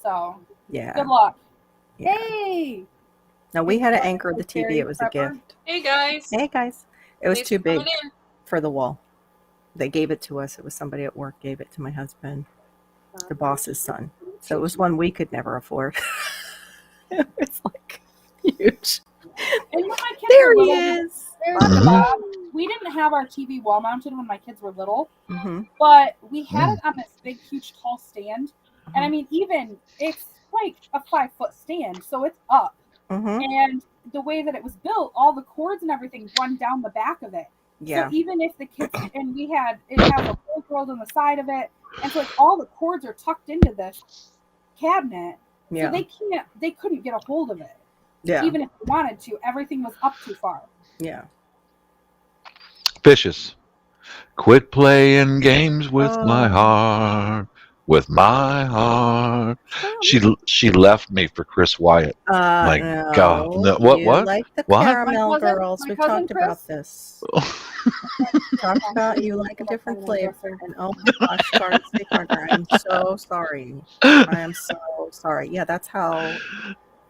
So Yeah. good luck. Yeah. Hey, No, we had to anchor the TV. Fairy It was a prepper. gift. Hey guys. Hey guys, it was Thanks too for big coming in. for the wall. They gave it to us. It was somebody at work gave it to my husband, the boss's son. So it was one we could never afford. It was like huge. And when my kids There were he little, is. there's the Bob. We didn't have our TV wall mounted when my kids were little, hmm but we had it on this big, huge, tall stand. And I mean, even it's like a 5-foot stand, so it's up. hmm And the way that it was built, all the cords and everything run down the back of it. Yeah. So even if the kids, and it has a hole drilled on the side of it, and so like all the cords are tucked into this cabinet. Yeah. So they couldn't get a hold of it. Yeah. Even if they wanted to, everything was up too far. Yeah. Vicious. Quit playing games with my Oh. heart. With my heart. She left me for Chris Wyatt. My No, God. No, what? you What? like the What? caramel My cousin- girls. my We've cousin talked about Chris? this. Talked about you like a different flavor. And oh my gosh, Garden State Partner, I'm so sorry. I am so sorry. Yeah, that's how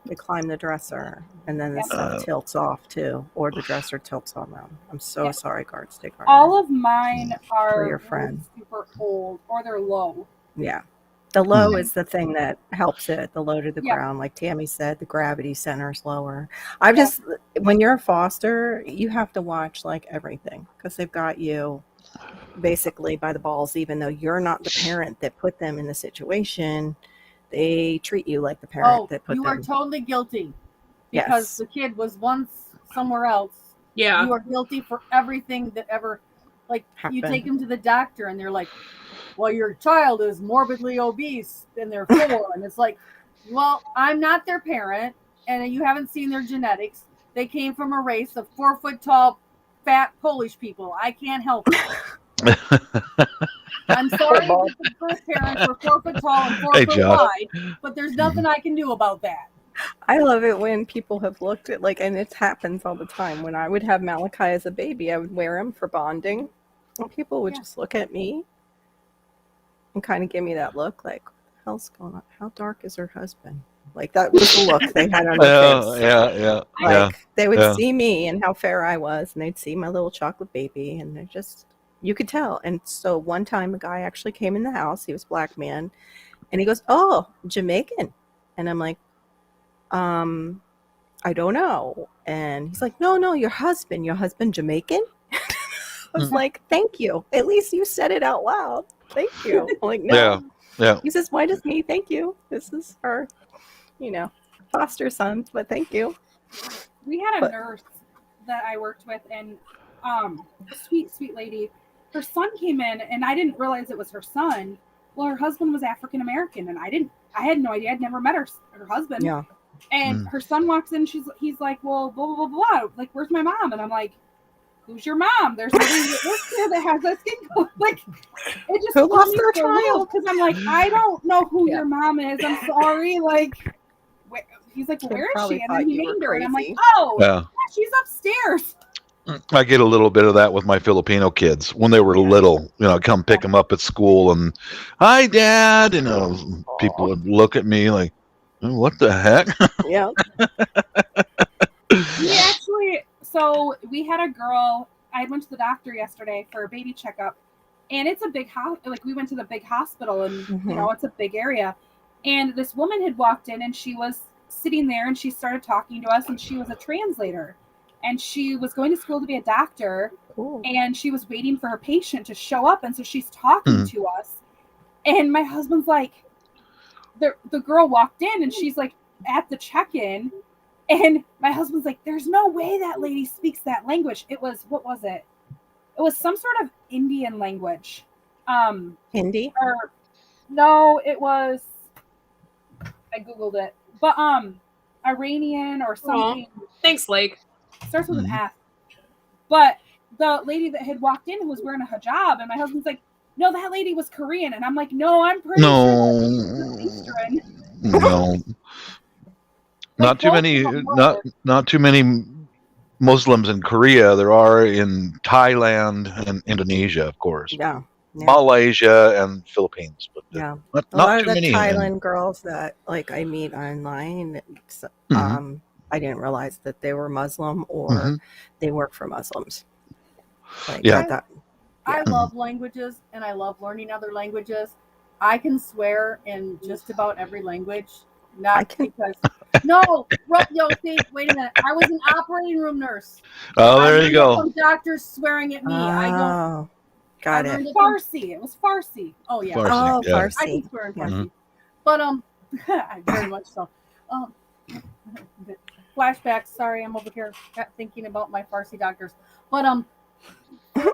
they climb the dresser. And then the stuff tilts off too. Or the dresser tilts on them. I'm so sorry, Garden State Partner. All of mine are your friend. super old or they're low. Yeah. The low is the thing that helps it. The low to the Yeah. ground. Like Tammy said, the gravity center is lower. I've just, when you're a foster, you have to watch like everything because they've got you basically by the balls, even though you're not the parent that put them in the situation. They treat you like the parent that put you them. are totally guilty because Yes. the kid was once somewhere else. Yeah. You are guilty for everything that ever, like you Happened. take him to the doctor and they're like, well, your child is morbidly obese and they're 4. And it's like, well, I'm not their parent and you haven't seen their genetics. They came from a race of 4 foot tall, fat Polish people. I can't help it. I'm sorry that the birth parents were 4 foot tall and 4 Hey, foot Josh. wide, but there's nothing I can do about that. I love it when people have looked at like, and it happens all the time. When I would have Malachi as a baby, I would wear him for bonding, and people would just look at me and kind of give me that look, like, "What the hell's going on? How dark is her husband?" Like that was the look they had on their face. Yeah. Like they would yeah. see me and how fair I was, and they'd see my little chocolate baby, and they're just, you could tell. And so one time, a guy actually came in the house. He was a black man, and he goes, "Oh, Jamaican," and I'm like, I don't know. And he's like, no, your husband Jamaican? I was like, thank you. At least you said it out loud. Thank you. I'm like, no. Yeah. He says, why does me? Thank you. This is our, foster sons, but thank you. We had a nurse that I worked with, and sweet lady. Her son came in, and I didn't realize it was her son. Well, her husband was African American, and I had no idea. I'd never met her husband. Yeah. And her son walks in. He's like, well, blah blah blah blah. Like, where's my mom? And I'm like, who's your mom? There's nobody that works here that has that skin color. Like, it just Who lost me their so little, child? because I'm like, I don't know who your mom is. I'm sorry. Like, he's like, well, Kid where is probably she? And thought then he you were named her, and I'm like, crazy. oh, Yeah. she's upstairs. I get a little bit of that with my Filipino kids when they were little. Come pick them up at school and, "Hi, Dad." People would look at me like, "What the heck?" Yeah. We had a girl. I went to the doctor yesterday for a baby checkup, and it's a big we went to the big hospital, and it's a big area. And this woman had walked in, and she was sitting there, and she started talking to us, and she was a translator, and she was going to school to be a doctor. Cool. And she was waiting for her patient to show up, and so she's talking to us, and my husband's like, the girl walked in and she's like at the check-in, and my husband's like, there's no way that lady speaks that language. It was, what was it? It was some sort of Indian language. Hindi? Or no, it was, I googled it, but Iranian or something. Thanks, Lake. Starts with an F. But the lady that had walked in who was wearing a hijab, and my husband's like, no, that lady was Korean. And I'm like, no, I'm pretty sure that lady was Eastern. No. Not too many. Not too many Muslims in Korea. There are in Thailand and Indonesia, of course. Yeah. Malaysia and Philippines, but Yeah. not A lot too of the many. Thailand girls that like I meet online, I didn't realize that they were Muslim or they work for Muslims. Like, Yeah. I love languages and I love learning other languages. I can swear in just about every language. Not because no, see, wait a minute. I was an operating room nurse. Oh, there you go. Some doctors swearing at me. I don't. Got I it. learned Farsi. It was Farsi. Oh yeah. Farsi, Oh, yeah. Farsi. I can swear in Farsi. But very much so. Flashbacks. Sorry, I'm over here thinking about my Farsi doctors. But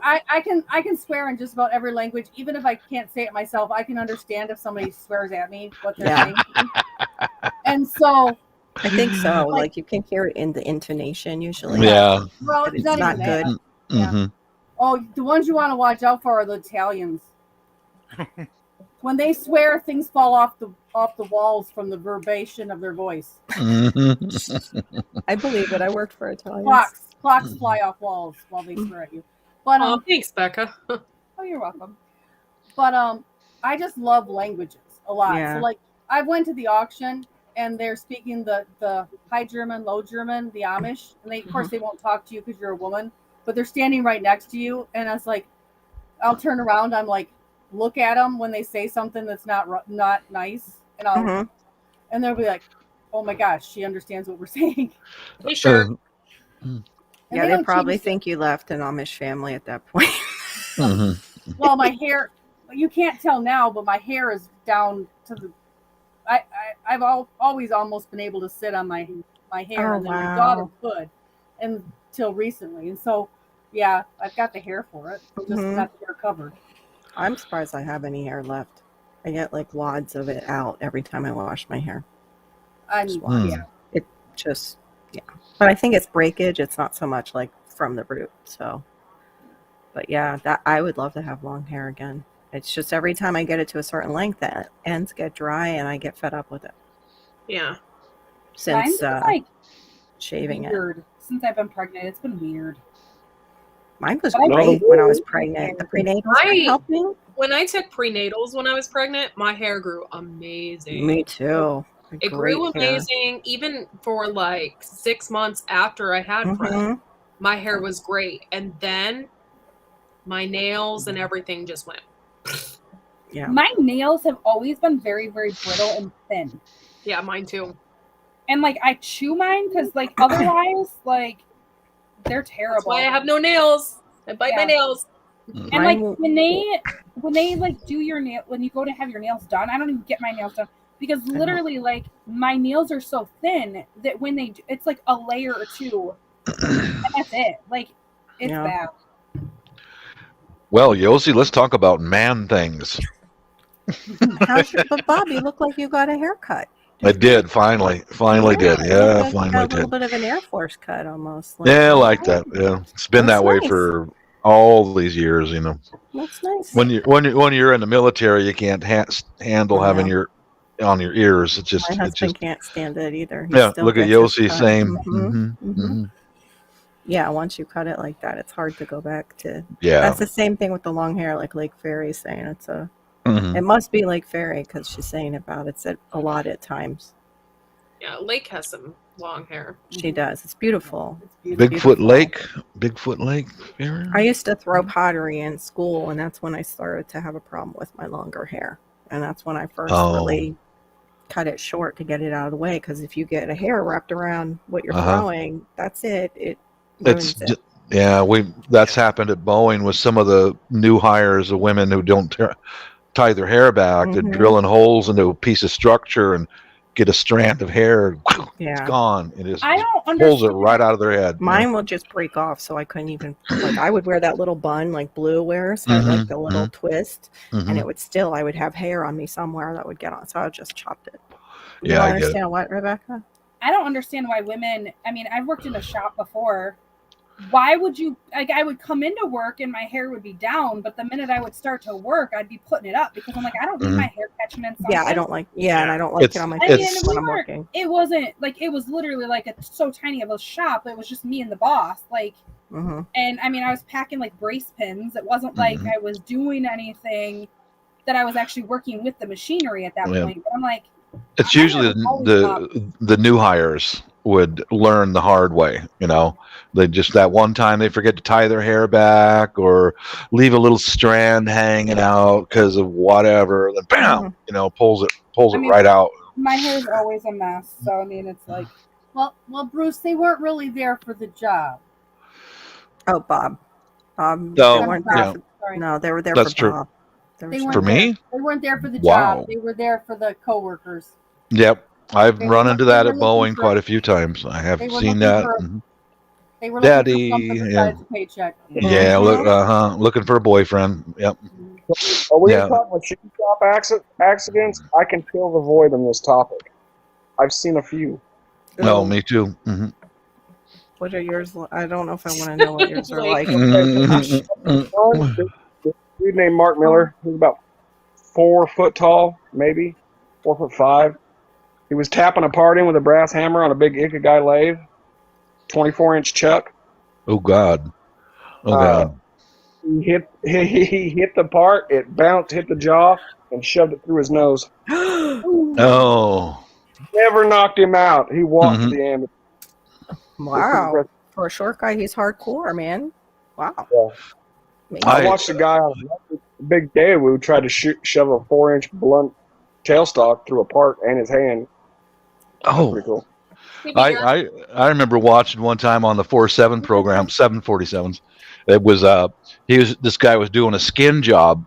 I can swear in just about every language, even if I can't say it myself. I can understand if somebody swears at me what they're saying. And so I think so. Like you can hear it in the intonation usually. Yeah. well, But it's it's not even that. good. Yeah. Oh, the ones you want to watch out for are the Italians. When they swear, things fall off the walls from the verbation of their voice. I believe it. I worked for Italians. Clocks fly off walls while they swear at you. But Thanks, Becca. oh, you're welcome. But I just love languages a lot. Yeah. So like I went to the auction and they're speaking the High German, Low German, the Amish, and they of course they won't talk to you because you're a woman, but they're standing right next to you, and I was like, I'll turn around, I'm like, look at them when they say something that's not nice, and I'll and they'll be like, oh my gosh, she understands what we're saying. You sure? Yeah, they probably think you left an Amish family at that point. Well, my hair, you can't tell now, but my hair is down to the. I've always almost been able to sit on my hair, Oh, and then my wow. daughter could, until recently, and so yeah, I've got the hair for it, just not the hair covered. I'm surprised I have any hair left. I get like wads of it out every time I wash my hair. Yeah. It just, yeah. But I think it's breakage. It's not so much like from the root. So, but yeah, that I would love to have long hair again. It's just every time I get it to a certain length, the ends get dry and I get fed up with it. Yeah. Since Mine's like shaving weird. Since I've been pregnant, it's been weird. Mine was But I great think- when I was pregnant. The prenatals were I- helping. When I took prenatals when I was pregnant, my hair grew amazing. Me too. It grew amazing, even for like 6 months after I had Fred. Mhm. My hair was great, and then my nails and everything just went. Yeah. My nails have always been very, very brittle and thin. Yeah, mine too. And like I chew mine because like otherwise, like they're terrible. That's why I have no nails. I bite my Yeah. nails. And like when they like do your nail, when you go to have your nails done, I don't even get my nails done because literally like my nails are so thin that when they it's like a layer or two, and that's it. Like it's Yeah. bad. Well, Yossi, let's talk about man things. But Bob, you look like you got a haircut. I did finally did. You Yeah, look like you finally got a little did. bit of an Air Force cut almost. Yeah, I like that. Yeah, it's been That's that way nice. for all these years. You know, That's nice. when you're in the military, you can't handle having your on your ears. It's just My it's husband just can't stand it either. He yeah. still Look at gets his Yossi, cut. same. Mhm, Mhm, mhm. mhm. Yeah, once you cut it like that, it's hard to go back to. Yeah. That's the same thing with the long hair, like Lake Fairy's saying. It's a. Mhm. It must be Lake Fairy because she's saying about it a lot at times. Yeah, Lake has some long hair. She does. It's beautiful. Bigfoot Lake. Bigfoot Lake. Area? I used to throw pottery in school, and that's when I started to have a problem with my longer hair. And that's when I first Oh. really cut it short to get it out of the way. Because if you get a hair wrapped around what you're Uh-huh. throwing, that's it. It It's ruins it. yeah. That's happened at Boeing with some of the new hires of women who don't tie their hair back. They're drilling holes into a piece of structure and get a strand of hair. It's gone. It is. I don't pulls it understand. right out of their head. Mine will just break off, so I couldn't even like. I would wear that little bun like Blue wears, had like the little twist, and it would still. I would have hair on me somewhere that would get on, so I just chopped it. You Yeah, don't I get it. understand what, Rebecca? I don't understand why women. I mean, I've worked in a shop before. Why would you like? I would come into work and my hair would be down, but the minute I would start to work, I'd be putting it up because I'm like, I don't need my hair catching in something. Yeah, I don't like. Yeah, and I don't like It's- it on my I mean, face and when we I'm weren't. working. It wasn't like it was literally like so tiny of a shop. It was just me and the boss. Like, and I mean, I was packing like brace pins. It wasn't like I was doing anything that I was actually working with the machinery at that point. But I'm like, It's usually the new hires would learn the hard way. You know, they just that one time they forget to tie their hair back or leave a little strand hanging out because of whatever. Then bam, you know, pulls it right out. my hair's always a mess. So I mean, it's like, well, Bruce, they weren't really there for the job. Oh, Bob. No, they weren't there yeah. no, they were there That's for true. Bob. They weren't For there. me? They weren't there for the Wow. job. They were there for the coworkers. Yep, I've They run were- into they that were at looking Boeing for- quite a few times. I have They were seen looking that. for- Mhm. They were looking Daddy, for something yeah. besides a paycheck. Yeah, looking for a boyfriend. Yep. Are we Yeah. talking machine shop accidents? I can fill the void on this topic. I've seen a few. No, me too. Mhm. What are yours? I don't know if I want to know what yours are like. One, this dude named Mark Miller. He was about 4 foot tall, maybe 4'5". He was tapping a part in with a brass hammer on a big Ikigai lathe, 24-inch chuck. Oh God. Oh God. He hit the part. It bounced, hit the jaw, and shoved it through his nose. Oh. Never knocked him out. He walked to the ambulance. Wow. For a short guy, he's hardcore, man. Wow. Yeah. I watched a guy on a big Daewoo try to shove a 4-inch blunt tailstock through a part and his hand. Oh. Pretty cool. I remember watching one time on the 47 program, 747s. It was this guy was doing a skin job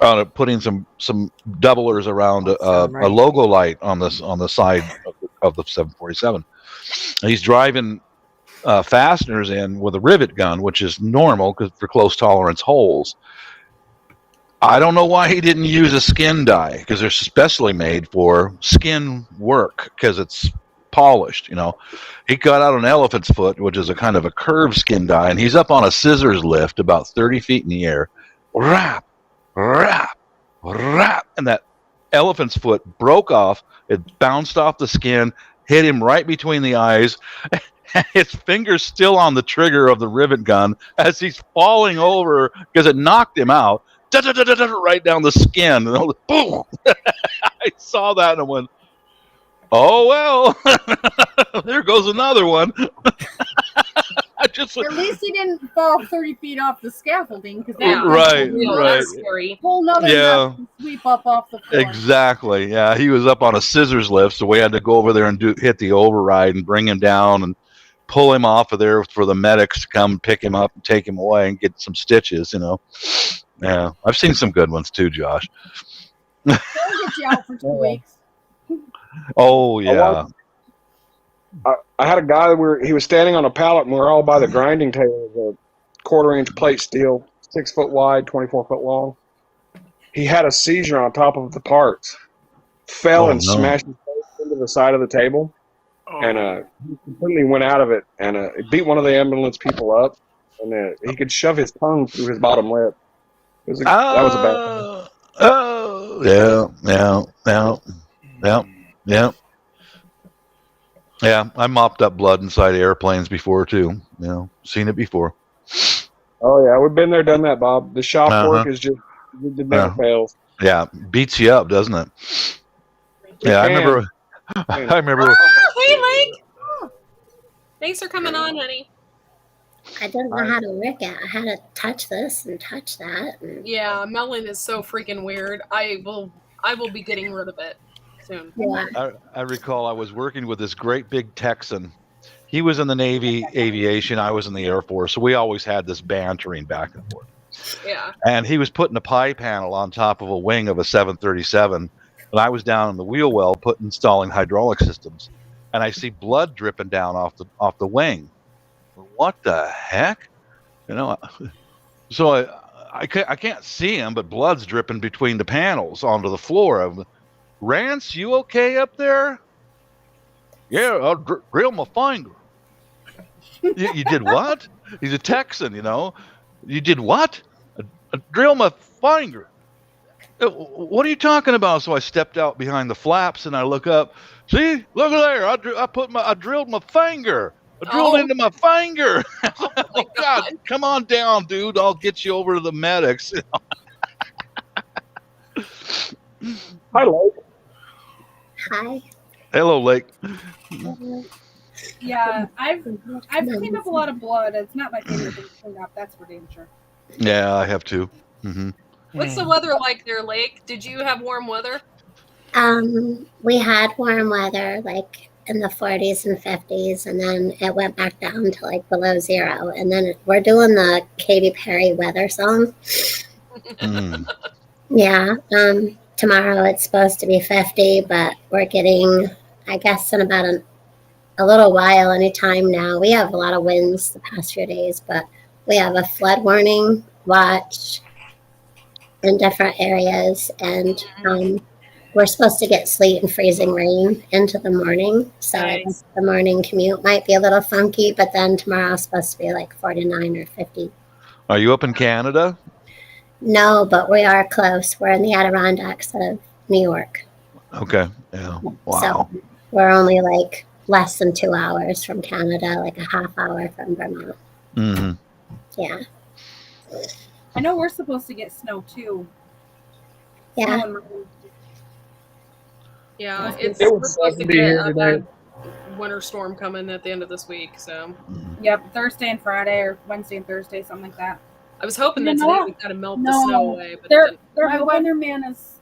on putting some doublers around a logo light on the side of the 747. And he's driving fasteners in with a rivet gun, which is normal because for close tolerance holes. I don't know why he didn't use a skin die because they're specially made for skin work because it's polished. You know, he got out an elephant's foot, which is a kind of a curved skin die, and he's up on a scissors lift about 30 feet in the air. Rap, rap, rap, and that elephant's foot broke off. It bounced off the skin, hit him right between the eyes. His finger's still on the trigger of the rivet gun as he's falling over because it knocked him out. Right down the skin. And boom! I saw that and I went, oh, well, there goes another one. At least he didn't fall 30 feet off the scaffolding. Because Right. That's scary. Whole nother Yeah. sweep up off the floor. Exactly. Yeah, he was up on a scissors lift, so we had to go over there and hit the override and bring him down and pull him off of there for the medics to come pick him up and take him away and get some stitches, you know. Yeah, I've seen some good ones too, Josh. They'll get you out for 2 weeks. Oh, yeah. I had a guy where he was standing on a pallet and we were all by the grinding table with a 1/4-inch plate steel, 6 foot wide, 24 foot long. He had a seizure on top of the parts, fell and smashed his face into the side of the table, and he completely went out of it and it beat one of the ambulance people up, and he could shove his tongue through his bottom lip. That was a bad. Yeah, I mopped up blood inside airplanes before too. You know, seen it before. Oh yeah, we've been there, done that, Bob. The shop work is just it never fails. Yeah, beats you up, doesn't it? Yeah, I remember. Hey, Link. Thanks for coming on, honey. I didn't know how to work it. I had to touch this and touch that. And... Yeah, melon is so freaking weird. I will be getting rid of it soon. Yeah. I recall I was working with this great big Texan. He was in the Navy aviation. I was in the Air Force. So we always had this bantering back and forth. Yeah. And he was putting a pie panel on top of a wing of a 737, and I was down in the wheel well installing hydraulic systems, and I see blood dripping down off the wing. What the heck? You know, so I can't see him, but blood's dripping between the panels onto the floor. Rance, you okay up there? Yeah, I'll drill my finger. You did what? He's a Texan, you know. You did what? Drill my finger. What are you talking about? So I stepped out behind the flaps and I look up. See, look at there. I drilled my finger. I drilled into my finger. Oh God, come on down, dude. I'll get you over to the medics. Hi, Lake. Hi. Hello, Lake. Yeah, I've cleaned up a lot of blood. It's not my favorite thing to clean up. That's for damn sure. Yeah, I have too. Mm-hmm. What's the weather like there, Lake? Did you have warm weather? We had warm weather, like in the 40s and 50s, and then it went back down to like below zero. And then we're doing the Katy Perry weather song. Yeah. Tomorrow it's supposed to be 50, but we're getting, I guess, in about a little while, anytime now. We have a lot of winds the past few days, but we have a flood warning watch in different areas, and we're supposed to get sleet and freezing rain into the morning. So I guess the morning commute might be a little funky, but then tomorrow's supposed to be like 49 or 50. Are you up in Canada? No, but we are close. We're in the Adirondacks of New York. Okay. Yeah. Wow. So we're only like less than 2 hours from Canada, like a half hour from Vermont. Mm-hmm. Yeah. I know we're supposed to get snow too. Yeah. Yeah, It we're was supposed to 70 get here a today. winter storm coming at the end of this week. So Yep, Thursday and Friday, or Wednesday and Thursday, something like that. I was hoping that You know today what? we got to melt the snow away, but it Their didn't. weatherman has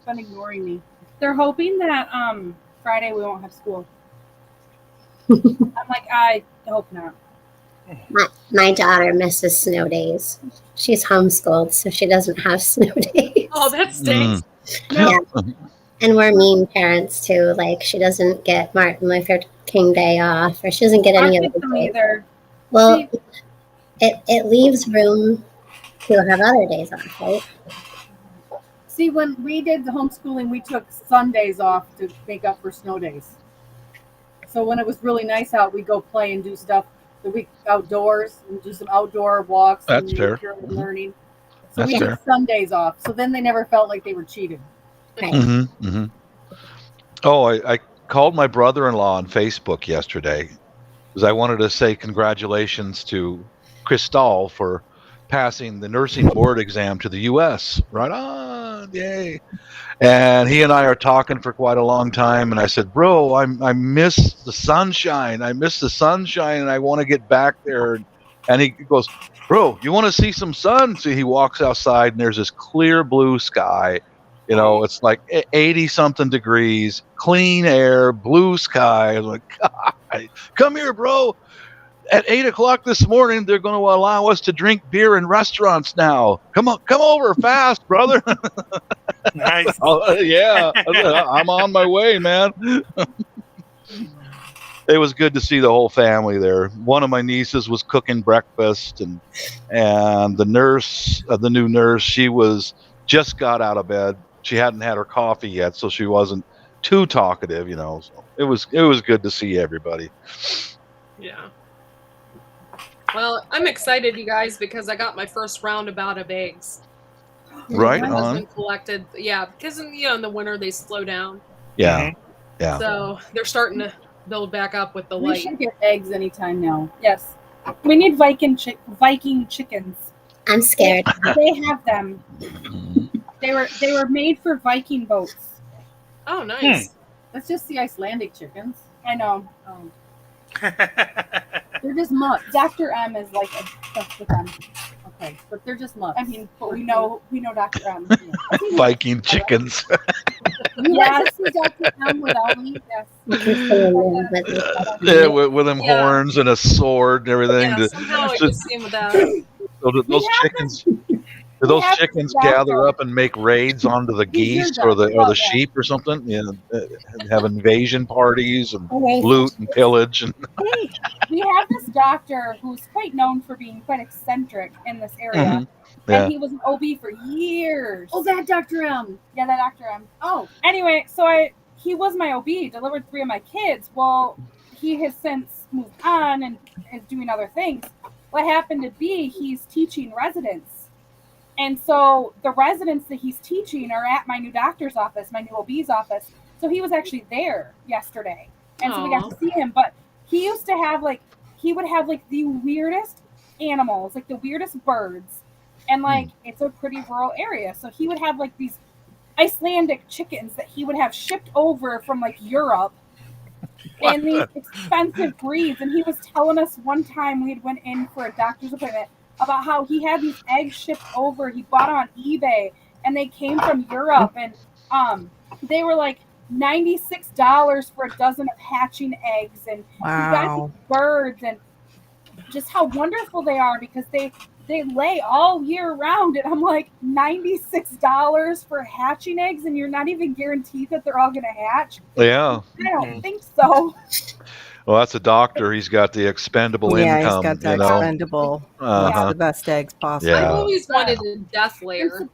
been ignoring me. They're hoping that Friday we won't have school. I'm like, I hope not. My daughter misses snow days. She's homeschooled, so she doesn't have snow days. Oh, that stinks. Yeah. And we're mean parents too. Like, she doesn't get Martin Luther King Day off, or she doesn't get any of the days. Either. Well, it leaves room to have other days off, right? See, when we did the homeschooling, we took Sundays off to make up for snow days. So when it was really nice out, we'd go play and do stuff the week outdoors and do some outdoor walks. That's and fair. Learning. So That's we fair. took Sundays off. So then they never felt like they were cheated. Mm-hmm. Mm-hmm. Oh, I called my brother-in-law on Facebook yesterday because I wanted to say congratulations to Cristal for passing the nursing board exam to the U.S. Right on, yay! And he and I are talking for quite a long time. And I said, "Bro, I miss the sunshine. I miss the sunshine, and I want to get back there." And he goes, "Bro, you want to see some sun?" So he walks outside, and there's this clear blue sky. You know, it's like 80-something degrees, clean air, blue sky. I'm like, God, come here, bro. At 8 o'clock this morning, they're going to allow us to drink beer in restaurants now. Come over fast, brother. Nice. Yeah, I'm on my way, man. It was good to see the whole family there. One of my nieces was cooking breakfast, and the nurse, the new nurse, she was just got out of bed. She hadn't had her coffee yet, so she wasn't too talkative, you know. So it was good to see everybody. Yeah. Well, I'm excited, you guys, because I got my first roundabout of eggs. Right My on. husband collected, yeah, because in the winter they slow down. Yeah, yeah. So they're starting to build back up with the We light. should get eggs anytime now. Yes. We need Viking chickens. I'm scared. They have them. They were made for Viking boats. Oh, nice. That's just the Icelandic chickens. I know. They're just mutts. Dr. M is like obsessed with them. Okay, but they're just mutts. I mean, but we know Dr. M. Viking chickens. You like to see Dr. M without me? Yes. Yeah, with them horns and a sword and everything. Yeah, somehow I just seem with that. Those chickens. Do those have chickens this gather doctor. up and make raids onto the He's your geese or the doctor. sheep or something? You know, and have invasion parties and Always. loot and pillage and We have this doctor who's quite known for being quite eccentric in this area. Mhm. Yeah. And he was an OB for years. Oh, that Dr. M. Yeah, that Dr. M. Oh, Anyway, so he was my OB, delivered 3 of my kids. Well, he has since moved on and is doing other things. What happened to be, he's teaching residents. And so the residents that he's teaching are at my new doctor's office, my new OB's office. So he was actually there yesterday. And so we got to see him. But he used to have he would have the weirdest animals, like the weirdest birds. And it's a pretty rural area. So he would have these Icelandic chickens that he would have shipped over from Europe in these expensive breeds. And he was telling us one time we had went in for a doctor's appointment about how he had these eggs shipped over. He bought on eBay and they came from Europe, and they were $96 for a dozen of hatching eggs. And he got these birds, and just how wonderful they are because they lay all year round. And I'm like, $96 for hatching eggs, and you're not even guaranteed that they're all going to hatch? Yeah. I don't think so. Well, that's a doctor. He's got the expendable Yeah, income. he's got the expendable. That's the best eggs possible. Yeah. I've always wanted a death layer.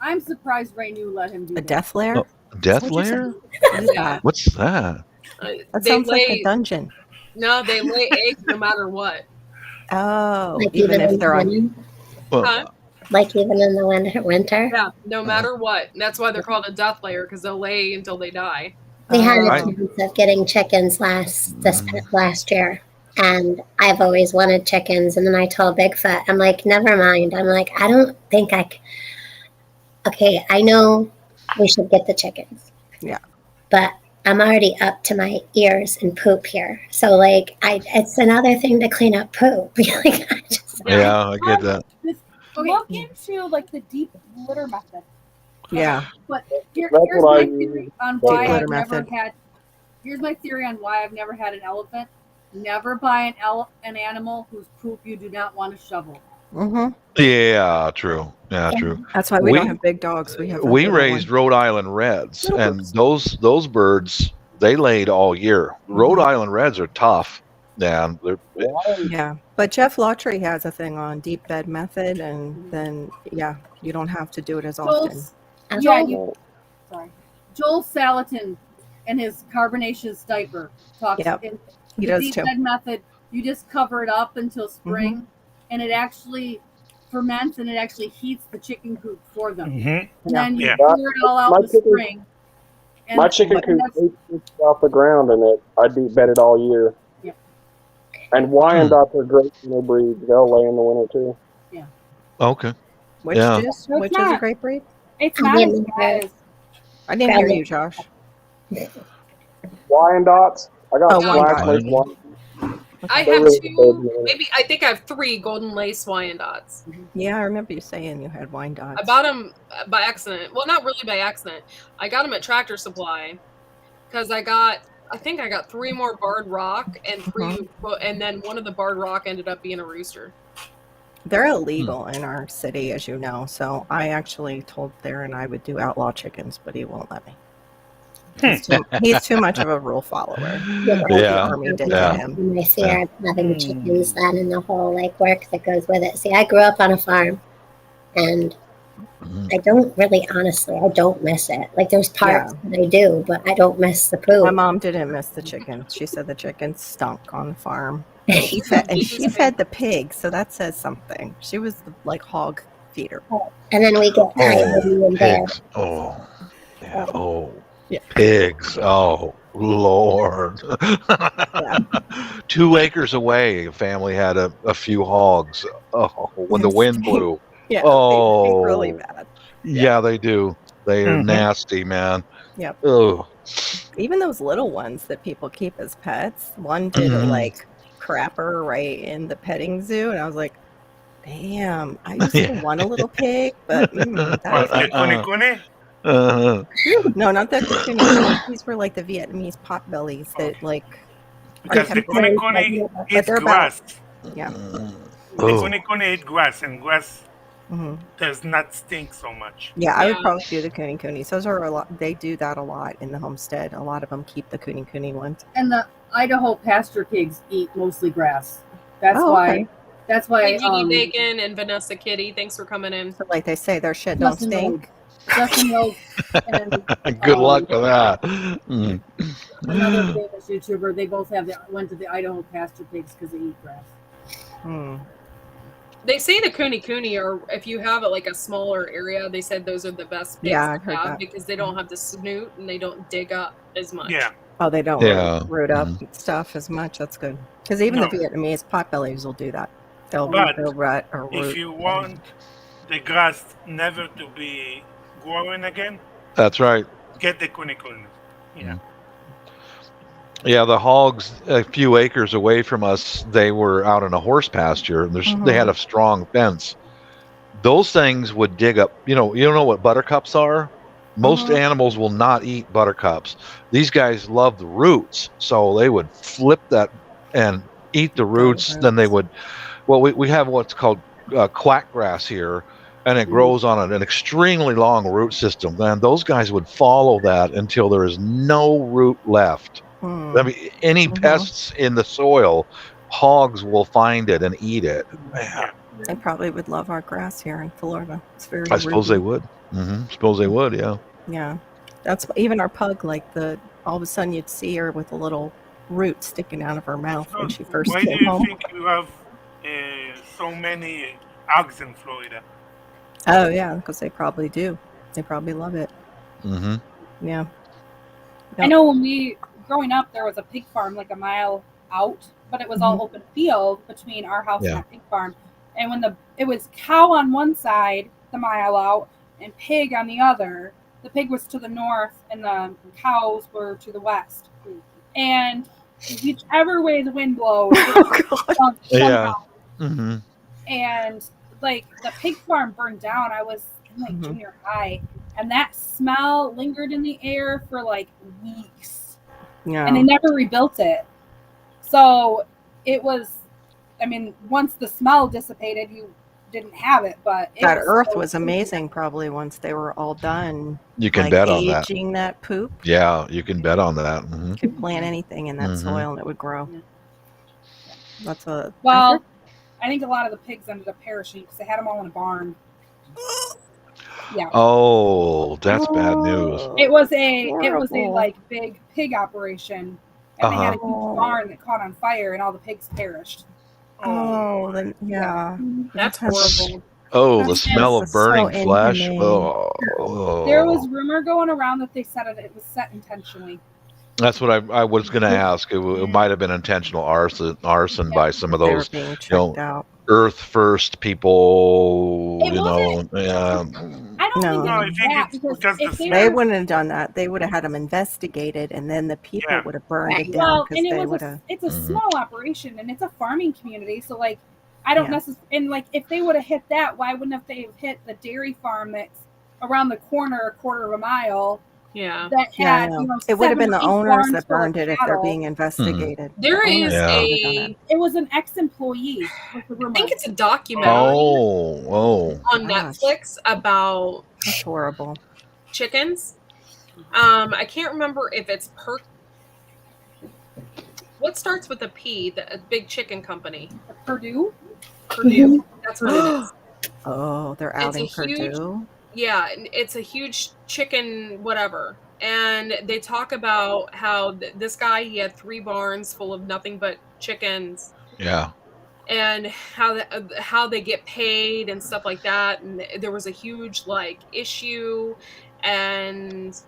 I'm surprised Ray New let him do A that. death lair? Oh, death lair? What is that? What's that? That sounds like a dungeon. No, they lay eggs no matter what. Oh, even if they're on. Huh? Even in the winter. Yeah, no matter what. And that's why they're called a death layer, because they'll lay until they die. We had a chance of getting chickens last year, and I've always wanted chickens. And then I told Bigfoot, I'm like, never mind. I'm like, I don't think okay, I know we should get the chickens. Yeah. But I'm already up to my ears in poop here. So it's another thing to clean up poop. Yeah, I get that. Look into the deep litter method. Yeah. But here's That's my what I theory on why Deep litter I've never method. had. Here's my theory on why I've never had an elephant. Never buy an animal whose poop you do not want to shovel. Mm-hmm. Yeah, true. Yeah, true. That's why we don't have big dogs. We have. We little raised ones. Rhode Island Reds, and those birds, they laid all year. Rhode Island Reds are tough. Yeah, Yeah, but Jeff Lawtrey has a thing on deep bed method, and then you don't have to do it as often. Joel Salatin in his carbonaceous diaper talks. Yep. In He the does deep too. bed method, you just cover it up until spring, and it actually ferments and it actually heats the chicken coop for them. Mhm. And then you Yeah. clear it all out My in the chicken- spring. And My chicken coop that's- 8 feet off the ground, and I'd be bedded all year. Yeah. And Wyandottes are great in their breeds. They'll lay in the winter too. okay. Which Yeah. is No, it's which is a not. great breed? It's not as bad as I didn't hear you, Josh. Wyandottes. I got Oh, black Wyandotte. lace Wyandottes. I They're have really two, good. maybe I think I have 3 golden lace Wyandottes. Yeah, I remember you saying you had wine dogs. I bought them by accident. Well, not really by accident. I got them at Tractor Supply because I think I got 3 more barred rock and 3, and then one of the barred rock ended up being a rooster. They're illegal in our city, as you know. So I actually told Theron I would do outlaw chickens, but he won't let me. He's too much of a rule follower. The army did to him. My fear of having chickens then and the whole work that goes with it. See, I grew up on a farm, and I don't miss it. There's parts that I do, but I don't miss the poop. My mom didn't miss the chicken. She said the chicken stunk on the farm. She fed the pigs, so that says something. She was the hog feeder. And then we get coyote and bear. Pigs. Oh, yeah. Oh, yeah. Pigs. Oh, Lord. 2 acres away, a family had a few hogs. Oh, when the wind blew. Yeah. Oh, they stink really bad. Yeah, they do. They are nasty, man. Yep. Oh. Even those little ones that people keep as pets. One did a crapper right in the petting zoo, and I was like, damn, I used to want a little pig, but Kune? no, not the kune. These were the Vietnamese pot bellies that Because the kune eats they're grass. Yeah. The kune eat grass, and grass does not stink so much. Yeah, I would Yeah. probably do the coonies. Those are a lot. They do that a lot in the homestead. A lot of them keep the cooney ones. And the Idaho pasture pigs eat mostly grass. That's Oh, why. okay. That's Hey, why. Jiggy Bacon and Vanessa Kitty, thanks for coming in. So like they say, their shit don't Justin stink. Justin Rhodes and Good luck with that. Mm. another famous YouTuber. They both went to the Idaho pasture pigs because they eat grass. Hmm. They say the cooney, or if you have it like a smaller area, they said those are the best pigs Yeah, I've to heard have that. because they don't have the snoot and they don't dig up as much. Yeah. Oh, they don't Yeah. root up stuff as much. That's good. Because even No. the Vietnamese potbellies will do that. They'll But rut or root. if you want the grass never to be growing again, That's right. get the cooney. Yeah. Yeah, the hogs a few acres away from us, they were out in a horse pasture, and they had a strong fence. Those things would dig up, you know what buttercups are? Most animals will not eat buttercups. These guys love the roots, so they would flip that and eat the roots. Then they would, we have what's called quack grass here, and it grows on an extremely long root system. And those guys would follow that until there is no root left. I mean, any pests in the soil, hogs will find it and eat it. Man. They probably would love our grass here in Florida. It's very. I suppose they would. Suppose they would. Yeah. Yeah, that's even our pug. Like all of a sudden you'd see her with a little root sticking out of her mouth when she first Why do came you home. think you have so many hogs in Florida? Oh yeah, because they probably do. They probably love it. Yeah. I know when growing up, there was a pig farm like a mile out, but it was all open field between our house and that pig farm. And when it was cow on one side, the mile out, and pig on the other. The pig was to the north, and the cows were to the west. And whichever way the wind blows, Yeah. And like the pig farm burned down. I was in like junior high, and that smell lingered in the air for like weeks. Yeah. And they never rebuilt it. So it was, I mean, once the smell dissipated, you didn't have it, but that earth was amazing. Probably once they were all done. You can bet on that. Aging that poop. Yeah, you can bet on that. You could plant anything in that soil and it would grow. That's a well. I think a lot of the pigs ended up perishing because they had them all in a barn. Yeah. Oh, that's bad news. It was a like big pig operation, and they had a huge barn that caught on fire, and all the pigs perished. Oh, then yeah, that's horrible. Oh, the smell of burning flesh. Oh, there was rumor going around that they said it was set intentionally. That's what I was going to ask. It might have been intentional arson by some of those, Earth First people. I don't think because they wouldn't have done that. They would have had them investigated, and then the people would have burned it down. Well, and it's a small operation, and it's a farming community, so like I don't necessarily. And like if they would have hit that, why wouldn't have they have hit the dairy farm that's around the corner, a quarter of a mile? Yeah, that had it would have been the owners that burned it if they're being investigated. There is it was an ex-employee. I think it's a documentary on Netflix about that's horrible chickens. I can't remember if it's what starts with a P, the big chicken company. Purdue. That's what it is. Oh, they're out in Purdue. Yeah, it's a huge chicken whatever. And they talk about how this guy, he had 3 barns full of nothing but chickens. Yeah. And how they get paid and stuff like that. And there was a huge issue, and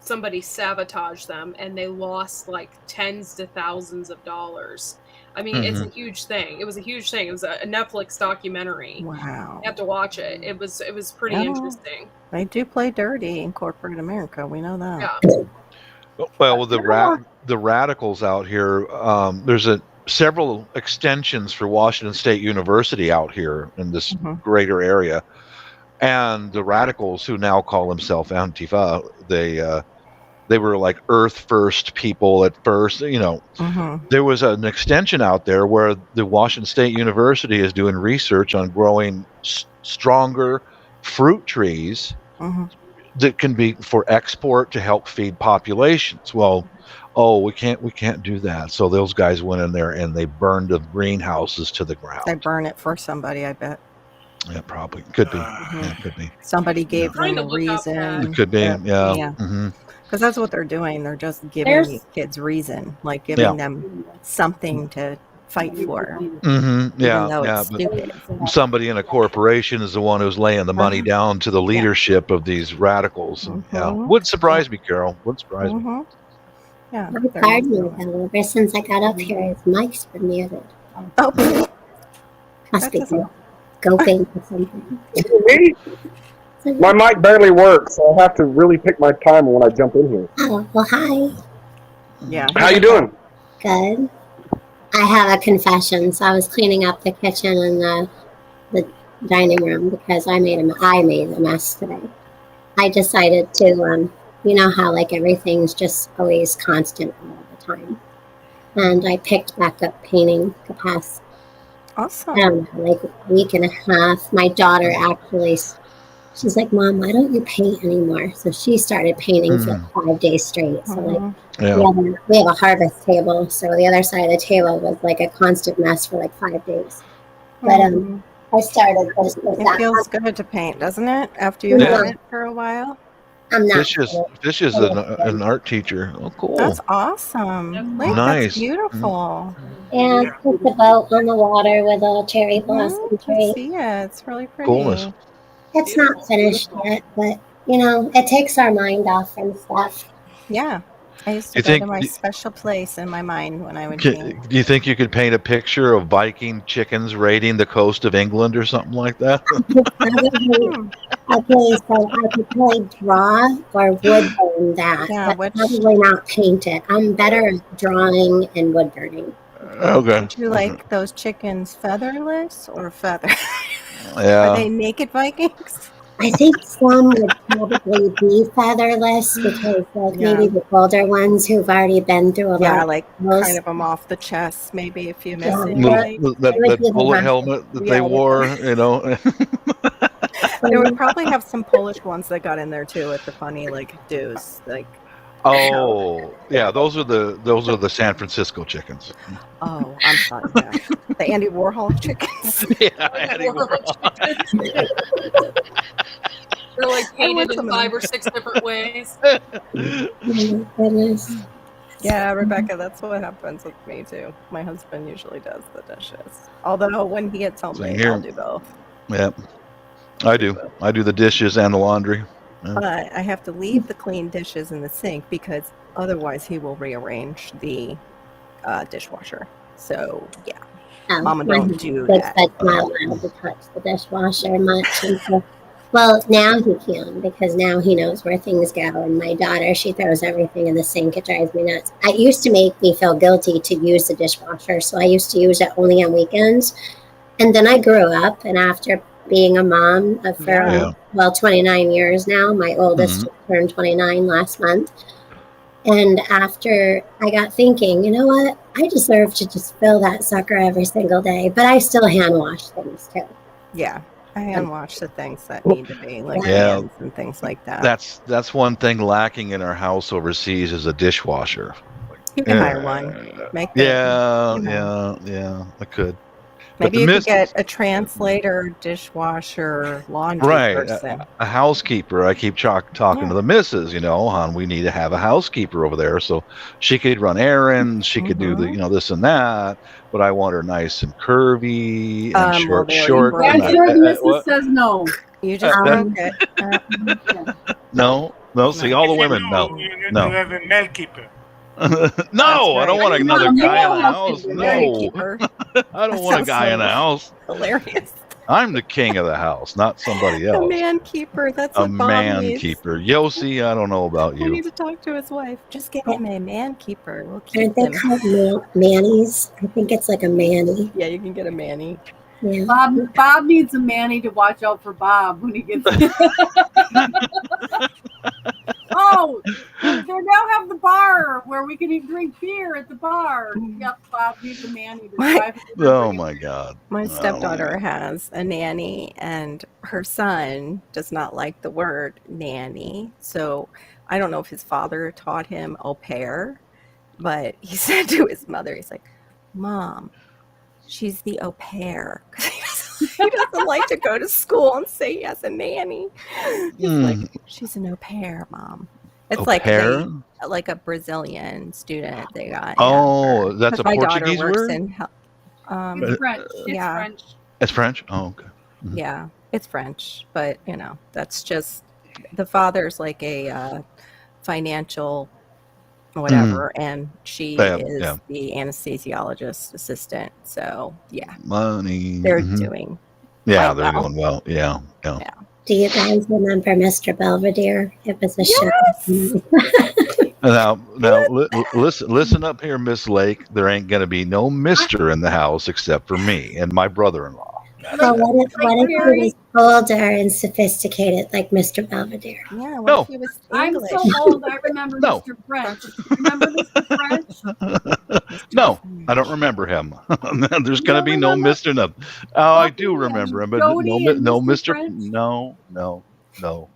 somebody sabotaged them, and they lost tens to thousands of dollars. I mean, it's a huge thing. It was a huge thing. It was a Netflix documentary. Wow. You have to watch it. It was pretty interesting. They do play dirty in corporate America. We know that. Yeah. Well, the radicals out here, there's several extensions for Washington State University out here in this greater area. And the radicals, who now call themselves Antifa, they were like Earth first people at first. There was an extension out there where the Washington State University is doing research on growing stronger fruit trees that can be for export to help feed populations. Well, we can't do that. So those guys went in there and they burned the greenhouses to the ground. They burn it for somebody, I bet. Yeah, probably could be. Yeah, could be. Somebody gave them a reason. It could be. Yeah. Because that's what they're doing. They're just giving these kids reason, like giving them something to fight for. Yeah. But somebody in a corporation is the one who's laying the money down to the leadership of these radicals. Would surprise me, Carol. Would surprise me. Yeah. Pardon me, though. Ever since I got up here, his mic's been muted. Oh. Must be goping or something. Me? My mic barely works, so I have to really pick my time when I jump in here. Oh, well, hi. Yeah. How you doing? Good. I have a confession. So I was cleaning up the kitchen and the dining room because I made a mess today. I decided to, you know how like everything's just always constant all the time. And I picked back up painting capacity. Awesome. I don't know, like a week and a half. My daughter actually, she's like, Mom, why don't you paint anymore? So she started painting for 5 days straight. So like we have a harvest table. So the other side of the table was like a constant mess for like 5 days. But I started this. It feels good to paint, doesn't it? After you've done it for a while. I'm not. Fish is an art teacher. Oh, cool. That's awesome. Like, nice. That's beautiful. And put the boat on the water with a cherry blossom tree. Yeah, it's really pretty. Coolness. It's not finished yet, but you know, it takes our mind off and stuff. Yeah. I used to go to my special place in my mind when I would paint. Do you think you could paint a picture of Viking chickens raiding the coast of England or something like that? Okay, so I could probably draw or wood burn that, but probably not paint it. I'm better at drawing and wood burning. Okay. Would you like those chickens featherless or feather? Yeah. Are they naked Vikings? I think some would probably be featherless because like maybe the older ones who've already been through a lot. Yeah, like kind of them off the chest, maybe if you miss it. That bullet helmet that they wore, you know. They would probably have some Polish ones that got in there too with the funny like doos, like. Oh, yeah, those are the San Francisco chickens. Oh, I'm sorry. Yeah. The Andy Warhol chickens. Yeah, Andy Warhol. They're like painted in 5 or 6 different ways. Oh my goodness. Yeah, Rebecca, that's what happens with me too. My husband usually does the dishes. Although when he gets home late, I'll do both. Yep. I do. I do the dishes and the laundry. Yeah. But I have to leave the clean dishes in the sink because otherwise he will rearrange the dishwasher. So, yeah. Mama, don't do that. That's not allowed to touch the dishwasher much. And so, well, now he can because now he knows where things go. And my daughter, she throws everything in the sink. It drives me nuts. It used to make me feel guilty to use the dishwasher. So I used to use it only on weekends. And then I grew up, and after being a mom for 29 years now. My oldest turned 29 last month. And after I got thinking, you know what? I deserve to just fill that sucker every single day. But I still hand wash things too. Yeah. I hand wash the things that need to be like hands and things like that. That's one thing lacking in our house overseas is a dishwasher. You can hire one. I could. Maybe you could get a translator, dishwasher, laundry person. A housekeeper. I keep talking to the missus, hon, we need to have a housekeeper over there. So she could run errands, she could do the, this and that, but I want her nice and curvy and short. I'm sure the missus says no. You just broke it. No, see, all the women, no. You have a mail keeper. No, I don't want another guy in the house. No, I don't want a guy in the house. Hilarious. I'm the king of the house, not somebody else. A man keeper. That's a what Bob man needs. keeper. Yossi, I don't know about you. I need to talk to his wife. Just get him a man keeper. We'll keep Aren't they called mannies? I think it's like a manny. Yeah, you can get a manny. Yeah. Bob needs a manny to watch out for Bob when he gets. Oh, they now have the bar where we can drink beer at the bar. Yep, Bob needs a nanny to drive. Oh my God. My Oh, stepdaughter man. has a nanny, and her son does not like the word nanny. So I don't know if his father taught him au pair, but he said to his mother, he's like, Mom, she's the au pair. He doesn't like to go to school and say he has a nanny. He's like, she's an au pair, Mom. It's Au like pair? like a Brazilian student they got. Oh, that's a my daughter Portuguese works word? in It's French. It's yeah. French. It's French? Oh, okay. Yeah, it's French, but that's just the father's like a financial whatever, and she is the anesthesiologist assistant. So yeah, Money. they're doing. Yeah, quite they're well. doing well. Yeah. Do you guys remember Mr. Belvedere? It was a show. Now, listen up here, Miss Lake. There ain't gonna be no Mister in the house except for me and my brother-in-law. Well, what if he was older and sophisticated like Mr. Belvedere? Yeah, what No. if he was I'm English? so old. I remember No. Mr. French. Remember Mr. French? No, I don't remember him. There's gonna don't be no remember? Mister. No. Oh, I do Buffy remember him, and but Jody and no Mr. Mister. French? No.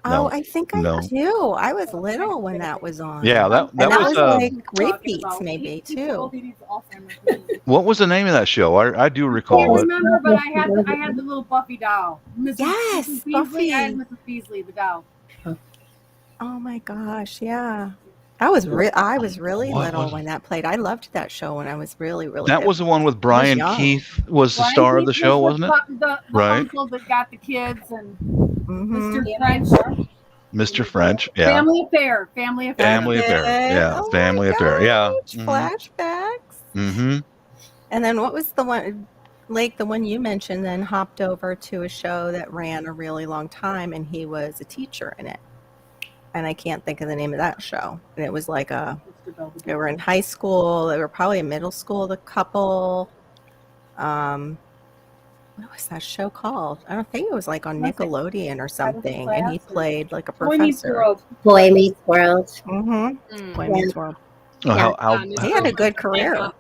Oh, I think I No. do. I was little when that was on. Yeah, that and that was like Talking repeats about. maybe He's so old, too. he needs Alzheimer's. what was the name of that show? I do I recall can't it. remember, but I had the little Buffy doll. Yes, Mrs. Beasley. Buffy. I had Mrs. Beasley, the doll. Oh my gosh, yeah. I was really What little was- when that played. I loved that show when I was really That was the one with Brian young. Keith was the Brian star of the Keith show, was wasn't it? The Right. uncle that got the kids and Mhm. Mr. French. Mr. French. Yeah. Family Affair. Family Affair. Family Affair. Yeah. Oh Family my Affair. Yeah. gosh, flashbacks. Mm-hmm. And then what was the one, Lake, the one you mentioned, then hopped over to a show that ran a really long time, and he was a teacher in it. And I can't think of the name of that show. And it was like they were in high school. They were probably in middle school, the couple. What was that show called? I don't think it was like on Nickelodeon or something. And he played like a Boy Meets professor. World. Boy Meets World. Mm-hmm. Boy Meets World. Oh, He had a good career.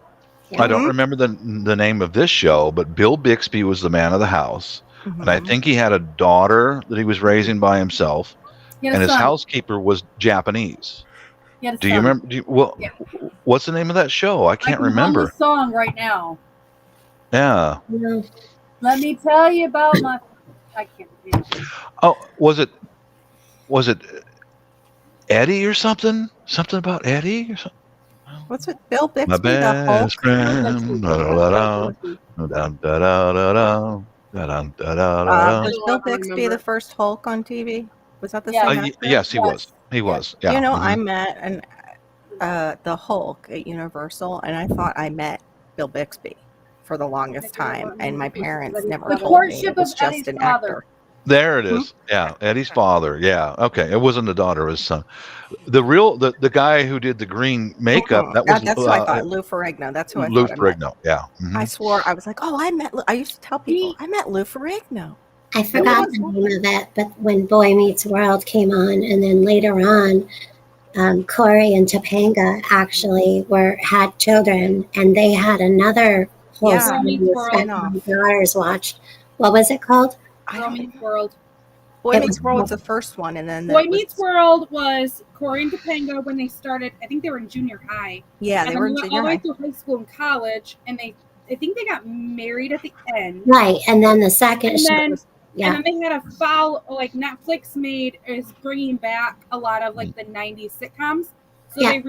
I don't remember the name of this show, but Bill Bixby was the man of the house, and I think he had a daughter that he was raising by himself, He had a and his son. housekeeper was Japanese. He had a Do you son. remember? What's the name of that show? I can't I can hum remember. the song right now. Yeah. Let me tell you about my. I can't. Oh, was it Eddie or something? Something about Eddie or something? What's it? Bill Bixby, My the Hulk? best friend. Was Bill Bixby the first Hulk on TV? Was that the same actor? Yes, he was. He was. Yeah. You know, Mhm. I met the Hulk at Universal, and I thought I met Bill Bixby for the longest time, and my parents never The told me courtship it was of just Eddie's an father. actor. There it is. Yeah, Eddie's father. Yeah. Okay. It wasn't the daughter, his son. The guy who did the green makeup. That was That's who I thought. Lou Ferrigno. That's who I Lou thought I met. Ferrigno. Yeah. Mhm. I swore I was like, oh, I used to tell people I met Lou Ferrigno. I forgot the name of it, but when Boy Meets World came on, and then later on, Corey and Topanga actually had children, and they had another whole Yeah. series Meets World. that my daughters watched. What was it called? Boy Meets World. Boy It Meets was- World was the first one, and then Boy Meets World was Corey and Topanga when they started. I think they were in junior high. Yeah, and they then were in went junior all the way high. through high school and college, and I think they got married at the end. Right, and then the second And show then, was- yeah. and then they had a foul, like Netflix is bringing back a lot of like the '90s sitcoms. So Yeah.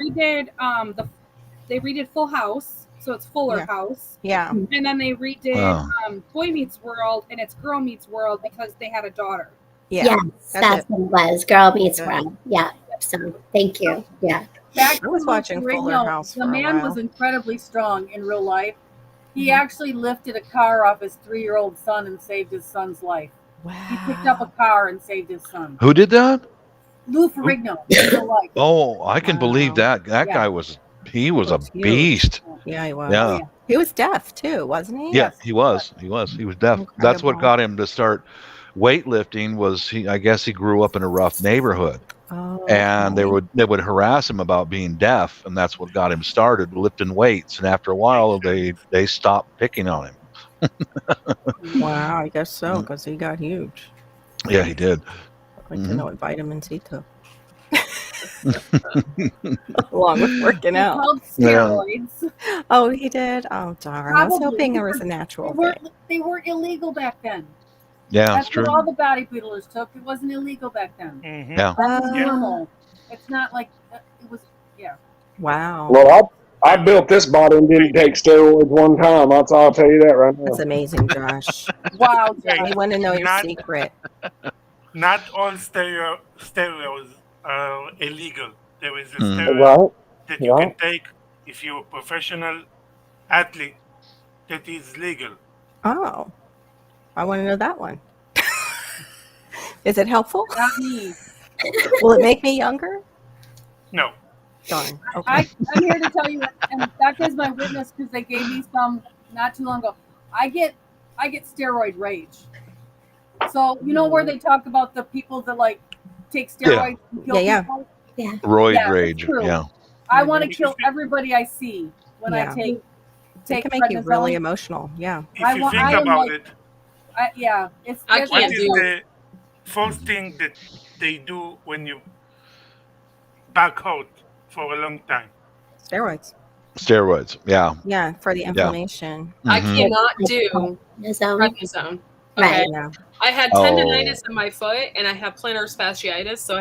they redid Full House, so it's Fuller Yeah. House. Yeah. And then they redid Wow. Boy Meets World, and it's Girl Meets World because they had a daughter. Yeah. Yes, that's that's what it was. Girl Meets Good. World. Yeah. So thank you. Yeah. Back I was to watching Lou Fuller Ferrigno, House The for a man while. was incredibly strong in real life. He Mhm. actually lifted a car off his 3-year-old son and saved his son's life. Wow. He picked up a car and saved his son. Who did that? Lou Ferrigno, in real life. Oh, I can believe that. That Yeah. guy was. He was a That's huge. beast. Yeah, he was. Yeah. He was deaf too, wasn't he? Yeah, he was. He was deaf. That's what Incredible. got him to start weightlifting was I guess he grew up in a rough neighborhood, Oh, and they okay. would harass him about being deaf, and that's what got him started lifting weights. And after a while, they stopped picking on him. Wow, I guess so, because he got huge. Yeah, he did. I'd like to know what vitamins he took. Along with working It's out. called steroids. Oh, he did? Oh, darn. I was hoping it was a natural thing. They weren't illegal back then. Yeah, That's it's true. what all the bodybuilders took. It wasn't illegal back then. Yeah. That was normal. It's not like it was. Yeah. Wow. Well, I built this body and didn't take steroids one time. I'll tell you that right now. That's amazing, Josh. Wow, We want to know your secret. Not all steroids are illegal. There is a Mhm. steroid that you can take if you're a professional athlete that is legal. Oh, I want to know that one. Is it helpful? Not me. Will it make me younger? No. Darn. Okay. I'm here to tell you, and Becca's my witness because they gave me some not too long ago. I get steroid rage. So you know where they talk about the people that like take steroids and kill people? Yeah. Roid rage. it's true. Yeah. I want to kill everybody I see when I Yeah. take It can make you prednisone. really emotional. Yeah. If you think about it, it's I that's what can't is do the first thing that they do when you back out for a long time? Steroids. Steroids. Yeah. Yeah, for the inflammation. I Mhm. cannot do Prednisone. prednisone. Right. Okay. Yeah. I had Oh. tendonitis in my foot, and I have plantar fasciitis, so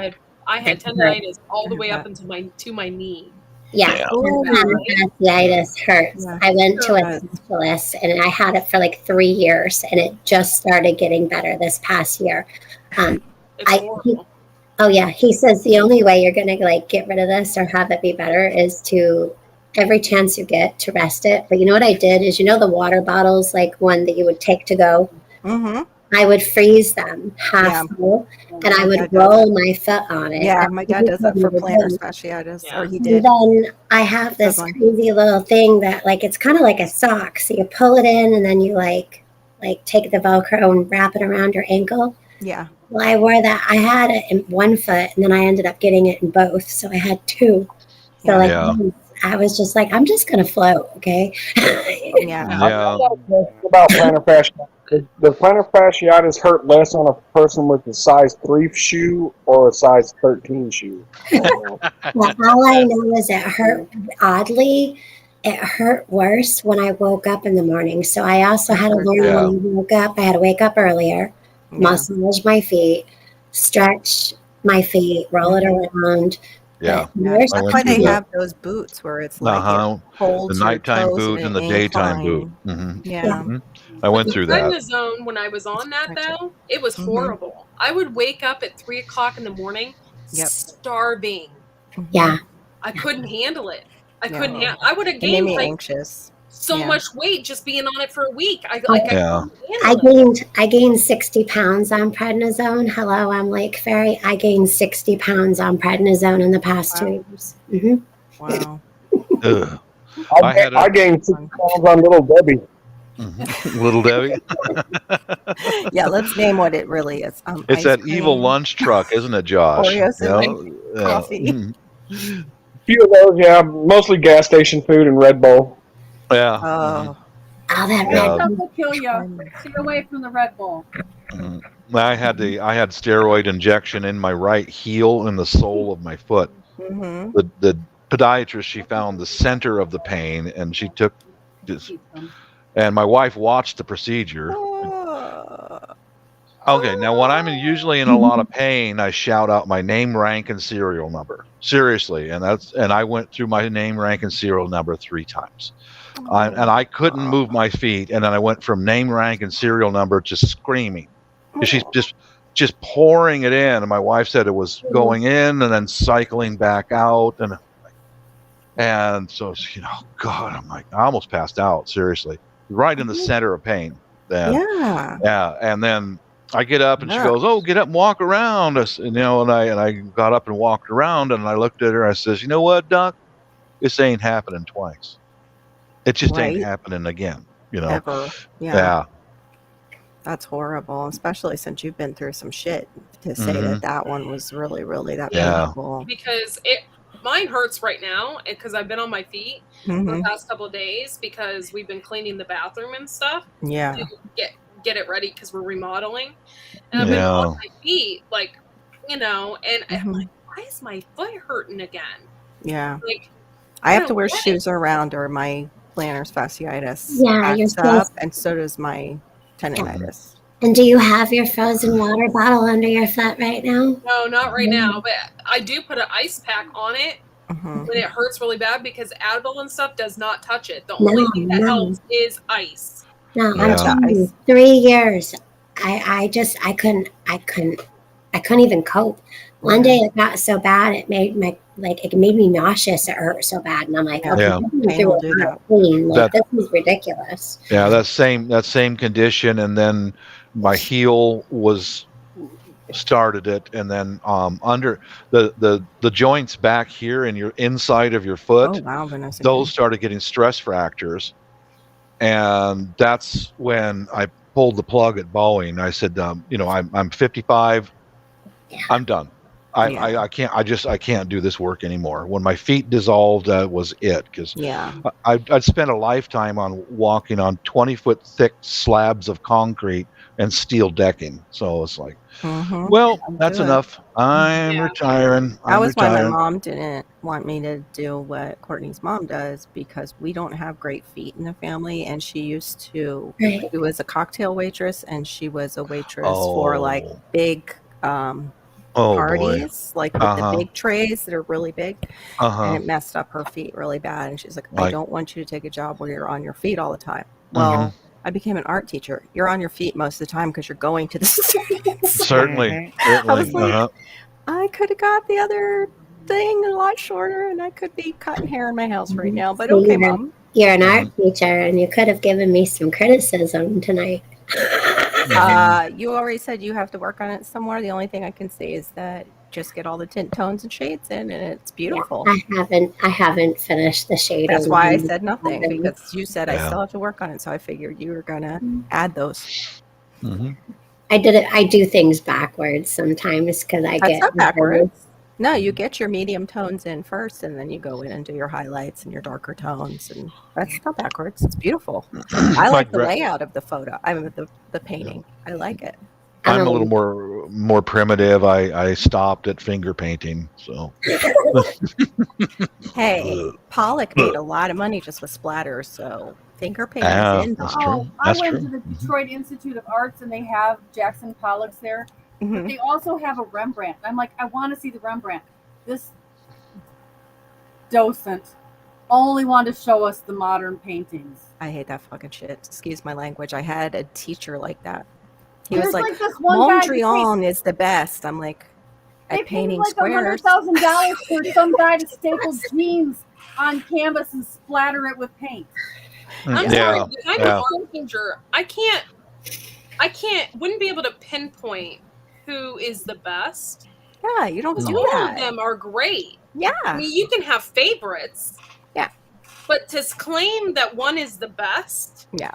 I had tendonitis all the way up into my knee. Yeah, Ooh. fasciitis hurts. Yeah. I went to a Good. specialist and I had it for like 3 years, and it just started getting better this past year. It's horrible. Oh yeah, he says the only way you're gonna like get rid of this or have it be better is to every chance you get to rest it. But you know what I did is, you know, the water bottles, like one that you would take to go. Mm-hmm. I would freeze them half Yeah. full, and I My would dad does roll my foot on it. Yeah, And my dad does that for plantar fasciitis, Yeah. or he And did. then I have this Good one. crazy little thing that like it's kind of like a sock. So you pull it in and then you like take the Velcro and wrap it around your ankle. Yeah. Well, I wore that. I had it in one foot and then I ended up getting it in both. So I had two. So Yeah. like Yeah. I was just like, I'm just gonna float, okay? Yeah. Yeah. About plantar fasciitis. Does plantar fasciitis hurt less on a person with a size 3 shoe or a size 13 shoe? Well, all I know is it hurt oddly. It hurt worse when I woke up in the morning. So I also had to learn Yeah. when I woke up. I had to wake up earlier, Yeah. massage my feet, stretch my feet, roll it around. Yeah. But Yeah. nurse- I That's went why through they that. have those boots where it's like Uh-huh. it holds The your nighttime toes boot in and the an daytime boot. incline. Hmm. Yeah. I went through that. Prednisone, when I was on that Stretch it. though, it was horrible. I would wake up at 3:00 in the morning, Yep. starving. Yeah. I couldn't handle it. I Yeah. couldn't. I would have It made gained me like anxious. so Yeah. much weight just being on it for a week. I Yeah. couldn't handle it. I gained 60 pounds on prednisone. Hello, I'm Lake Ferry. I gained 60 pounds on prednisone in the past 2 years. Mm-hmm. Wow. Ugh. I had I a gained 6 pounds on Little Debbie. Little Debbie. Yeah, let's name what it really is. It's ice that cream, evil lunch truck, isn't it, Josh? Oreos You and know? coffee. Mhm. Few of those, yeah, mostly gas station food and Red Bull. Yeah. Oh, Oh, that Yeah. red That stuff will kill you. Stay away from the Red Bull. Mhm. I had steroid injection in my right heel and the sole of my foot. mm-hmm. The podiatrist, she found the center of the pain, and she took this. And my wife watched the procedure. Okay, now when I'm usually in a lot of pain, I shout out my name, rank, and serial number. Seriously, and I went through my name, rank, and serial number 3 times. And I couldn't move my feet, and then I went from name, rank, and serial number to screaming. She's just pouring it in, and my wife said it was going in and then cycling back out, and so God, I'm like, I almost passed out. Seriously, right in the center of pain. Then, Yeah. and then I get up, and she goes, "Oh, get up and walk around us," and I got up and walked around, and I looked at her. I says, "You know what, Doc? This ain't happening twice. It just ain't Right. happening again. Ever. Yeah. Yeah. That's horrible, especially since you've been through some shit to say that one was really, really that painful. Because mine hurts right now because I've been on my feet for the past couple of days because we've been cleaning the bathroom and stuff. Yeah. To get it ready because we're remodeling. And I've been on my feet, like, and I'm like, why is my foot hurting again? Yeah. Like, I have to wear shoes around or my plantar fasciitis acts up, and so does my tendonitis. And do you have your frozen water bottle under your foot right now? No, not right now, but I do put an ice pack on it when it hurts really bad because Advil and stuff does not touch it. The only thing that helps is ice. No, I'm telling you, 3 years. I couldn't even cope. One day it got so bad it made me nauseous. It hurt so bad, and I'm like, okay, this is ridiculous. Yeah, that same condition, and then my heel started it, and then under the joints back here in your inside of your foot, those started getting stress fractures, and that's when I pulled the plug at Boeing. I said, I'm 55, I'm done. I can't do this work anymore. When my feet dissolved, that was it. Because I'd spent a lifetime on walking on 20-foot thick slabs of concrete and steel decking. So it's like, well, that's enough. I'm retiring. That was why my mom didn't want me to do what Courtney's mom does, because we don't have great feet in the family. And she used to, she was a cocktail waitress, and she was a waitress for like big parties, like with the big trays that are really big, and it messed up her feet really bad. And she's like, I don't want you to take a job where you're on your feet all the time. Well, I became an art teacher. You're on your feet most of the time because you're going to the streets. Certainly. I was like, I could have got the other thing a lot shorter, and I could be cutting hair in my house right now. But okay, Mom. You're an art teacher, and you could have given me some criticism tonight. You already said you have to work on it somewhere. The only thing I can say is that just get all the tint tones and shades in, and it's beautiful. I haven't finished the shading. That's why I said nothing, because you said I still have to work on it. So I figured you were gonna add those. I do things backwards sometimes because That's not backwards. No, you get your medium tones in first, and then you go in and do your highlights and your darker tones, and that's not backwards. It's beautiful. I like the layout of the photo. I mean, the painting. I like it. I'm a little more primitive. I stopped at finger painting. So, hey, Pollock made a lot of money just with splatters. So finger painting is in. That's true. I went to the Detroit Institute of Arts, and they have Jackson Pollock's there. But they also have a Rembrandt. I'm like, I want to see the Rembrandt. This docent only wanted to show us the modern paintings. I hate that fucking shit. Excuse my language. I had a teacher like that. He was like, this one Mondrian is the best. I'm like, at painting like squares. $100,000 for some guy to staple jeans on canvas and splatter it with paint. I'm sorry, I'm an art teacher. I wouldn't be able to pinpoint who is the best. Yeah, you don't do all that. Of them are great. Yeah. I mean, you can have favorites. Yeah. But to claim that one is the best. Yeah.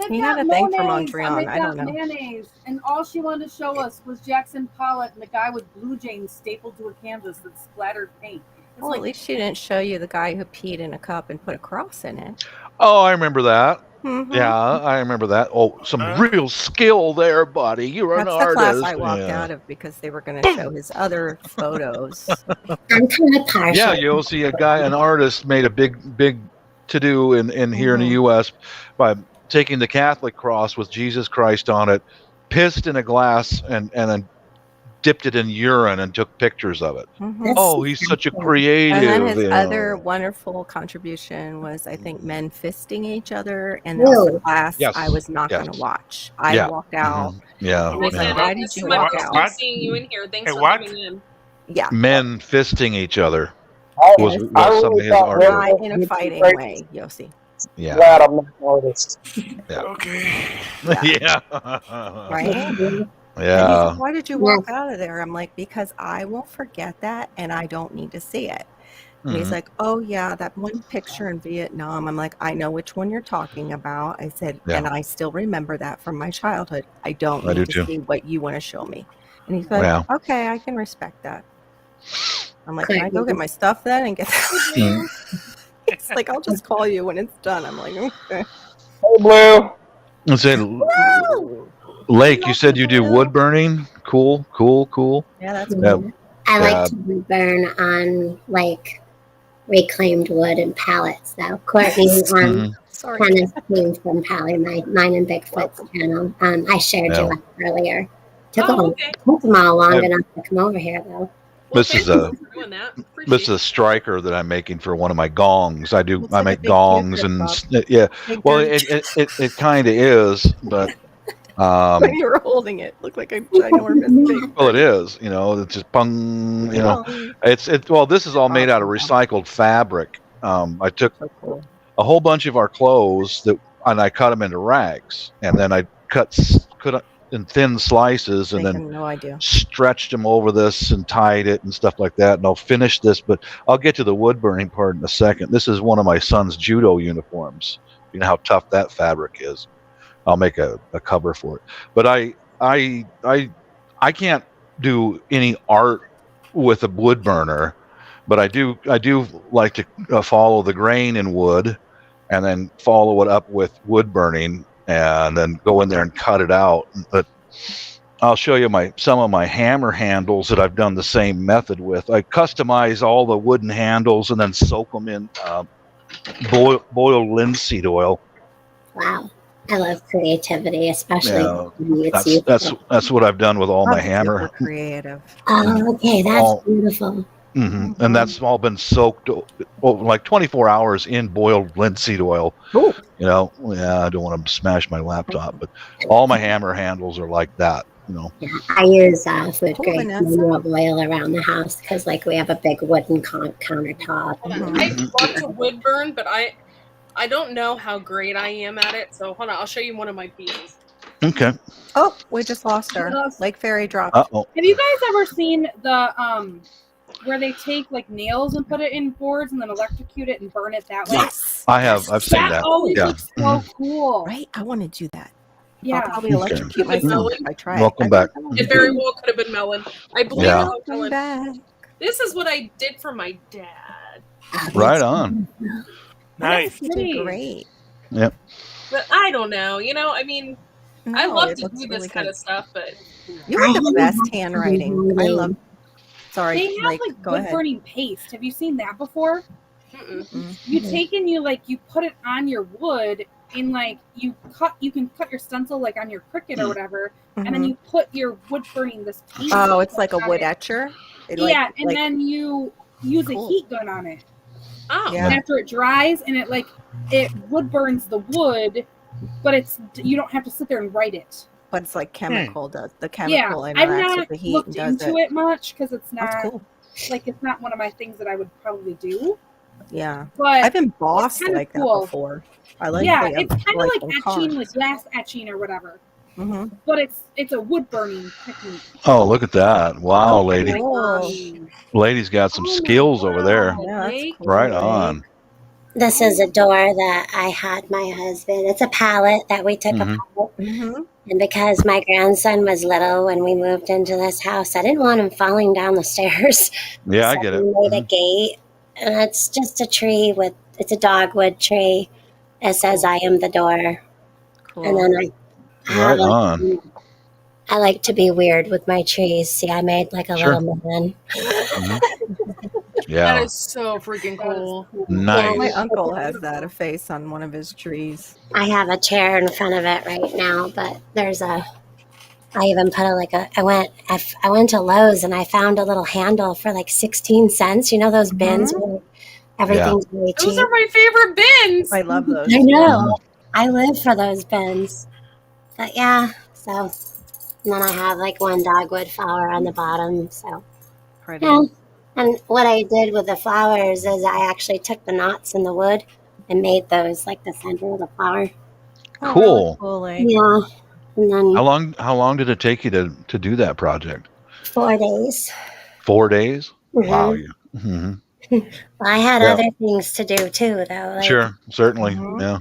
He had a thing for Mondrian. I don't know. Mayonnaise, and all she wanted to show us was Jackson Pollock and the guy with blue jeans stapled to a canvas that splattered paint. Well, at least she didn't show you the guy who peed in a cup and put a cross in it. Oh, I remember that. Yeah, I remember that. Oh, some real skill there, buddy. You're an artist. That's the class I walked out of because they were going to show his other photos. I'm kind of partial. Yeah, you'll see an artist made a big to do in here in the U.S. by taking the Catholic cross with Jesus Christ on it, pissed in a glass, and then dipped it in urine and took pictures of it. Oh, he's such a creative. And then his other wonderful contribution was, I think, men fisting each other, and that was a class I was not going to watch. I walked out. Yeah. I was like, why did you walk out? Nice seeing you in here. Thanks for coming in. Yeah. Men fisting each other was some of his Not art. in a fighting way, Yossi. Yeah. Glad I'm not an artist. Yeah. Okay. Yeah. Right? Yeah. Why did you walk out of there? I'm like, because I won't forget that, and I don't need to see it. And he's Mhm. like, "Oh yeah, that one picture in Vietnam." I'm like, "I know which one you're talking about." I said, Yeah. "And I still remember that from my childhood. I don't I do need to too. see what you want to show me." And he's like, Yeah. "Okay, I can respect that." I'm like, "Can I go Courtney. get my stuff then and get?" Mm. It's like, "I'll just call you when it's done." I'm like, "Okay." Hey, Blue. Let's say, Lake, you said you do wood burning. Cool. Yeah, that's Yeah. cool. I like Yeah. to wood burn on like reclaimed wood and pallets. So Courtney Mhm. Sorry. kind of came from Pally, mine and Bigfoot's channel. I shared Yeah. you up earlier. Took Oh, them okay. all long Yeah. enough to come over here though. Well, This is thank a you for doing that. this Appreciate is a striker that I'm making for one of my gongs. I Looks I like a make big gongs Q-tip, and Bob. yeah. Big Well, dirty it kind of is, but when you were holding it, looked like a ginormous big. well, it is. You know, it's just pung. You know, Pong. it's well. This is all made out of Awesome. recycled fabric. I took So cool. a whole bunch of our clothes and I cut them into rags, and then I cut in thin slices, and They then have no idea. stretched them over this and tied it and stuff like that. And I'll finish this, but I'll get to the wood burning part in a second. This is one of my son's judo uniforms. You know how tough that fabric is. I'll make a cover for it. But I can't do any art with a wood burner, but I do like to follow the grain in wood, and then follow it up with wood burning, and then go in there and cut it out. But I'll show you some of my hammer handles that I've done the same method with. I customize all the wooden handles and then soak them in boiled linseed oil. Wow. I love creativity, especially Yeah, when it's useful. that's what I've done with all my I'm hammer. super creative. Oh, okay, that's all- beautiful. And that's all been soaked like 24 hours in boiled linseed oil. Cool. You know, yeah, I don't want to smash my laptop, but all my hammer handles are like that. You know, Yeah, I use food Cool, grade Vanessa. canola oil around the house because, like, we have a big wooden countertop. Hold on. I'd love to wood burn, but I don't know how great I am at it. So hold on, I'll show you one of my pieces. okay. Oh, we just lost her. Lake Fairy dropped. Uh-oh. Have you guys ever seen the where they take like nails and put it in boards and then electrocute it and burn it that way? Yes. I have. I've seen that. always Yeah. looks so cool. Right? I want to do that. Yeah. I'll probably Okay. electrocute Melon. myself if I try. Welcome it. back. It very well could have been melon. I believe Yeah. it was Welcome melon. back. This is what I did for my dad. Right on. Nice. You did great. Yep. But I don't know. You know, I mean, I No, love it to looks do this really kind good. of stuff, but You have the best handwriting. I love. Sorry, They have Lake, like go wood ahead. burning paste. Have you seen that before? mm-mm. You take and you put it on your wood in like you can cut your stencil like on your Cricut or whatever, and then Mhm. you put your wood burning this paste. Oh, it's like a on wood it. etcher. It Yeah, and like- then you use Cool. a heat gun on it. Oh, Yeah. After it dries, and it wood burns the wood, but you don't have to sit there and write it. but it's like chemical does the Yeah, chemical I've interacts not with the heat looked and does into it. it much because it's not That's cool. like it's not one of my things that I would probably do. Yeah, But I've embossed kinda like cool. that before. I like yeah, the, it's kind of like on etching, cars. like glass etching or whatever. Mhm. But it's a wood burning technique. Oh, look at that! Wow, Oh, lady. cool. Lady's got some Oh my skills over there. God. Yeah, that's Lake. cool. Right Lake. on. This is a door that I had my husband. It's a pallet that we took Mhm. apart. Mhm. And because my grandson was little when we moved into this house, I didn't want him falling down the stairs. Yeah, I So get we it. made a gate. And it's just a tree it's a dogwood tree. It says, I am the door. Cool. And then I have Right on. I like to be weird with my trees. See, I made like a Sure. little man. Mhm. that Yeah. is so freaking cool. Nice. My uncle has that, a face on one of his trees. I have a chair in front of it right now, but I even put I went to Lowe's and I found a little handle for like 16 cents. You know those bins where everything's really cheap? Those are my favorite bins. I love those. I know. I live for those bins. But yeah, so and then I have like one dogwood flower on the bottom. So Pretty. yeah. And what I did with the flowers is I actually took the knots in the wood and made those like the center of the flower. Oh, Cool. really cool, Lake. Yeah. And then How long did it take you to do that project? 4 days. 4 days? Mhm. Wow. Mhm. Well, I had Yeah. other things to do too, though. Like, Sure, certainly, yeah.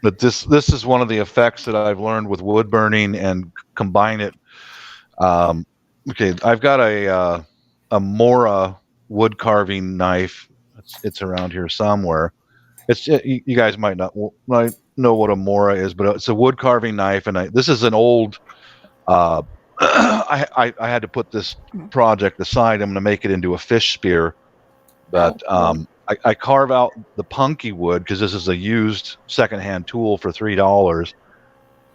But this is one of the effects that I've learned with wood burning and combine it. Okay, I've got a Mora wood carving knife. It's around here somewhere. You guys might not know what a Mora is, but it's a wood carving knife, and this is an old. I had to put this project aside. I'm going to make it into a fish spear, but I carve out the punky wood because this is a used secondhand tool for $3.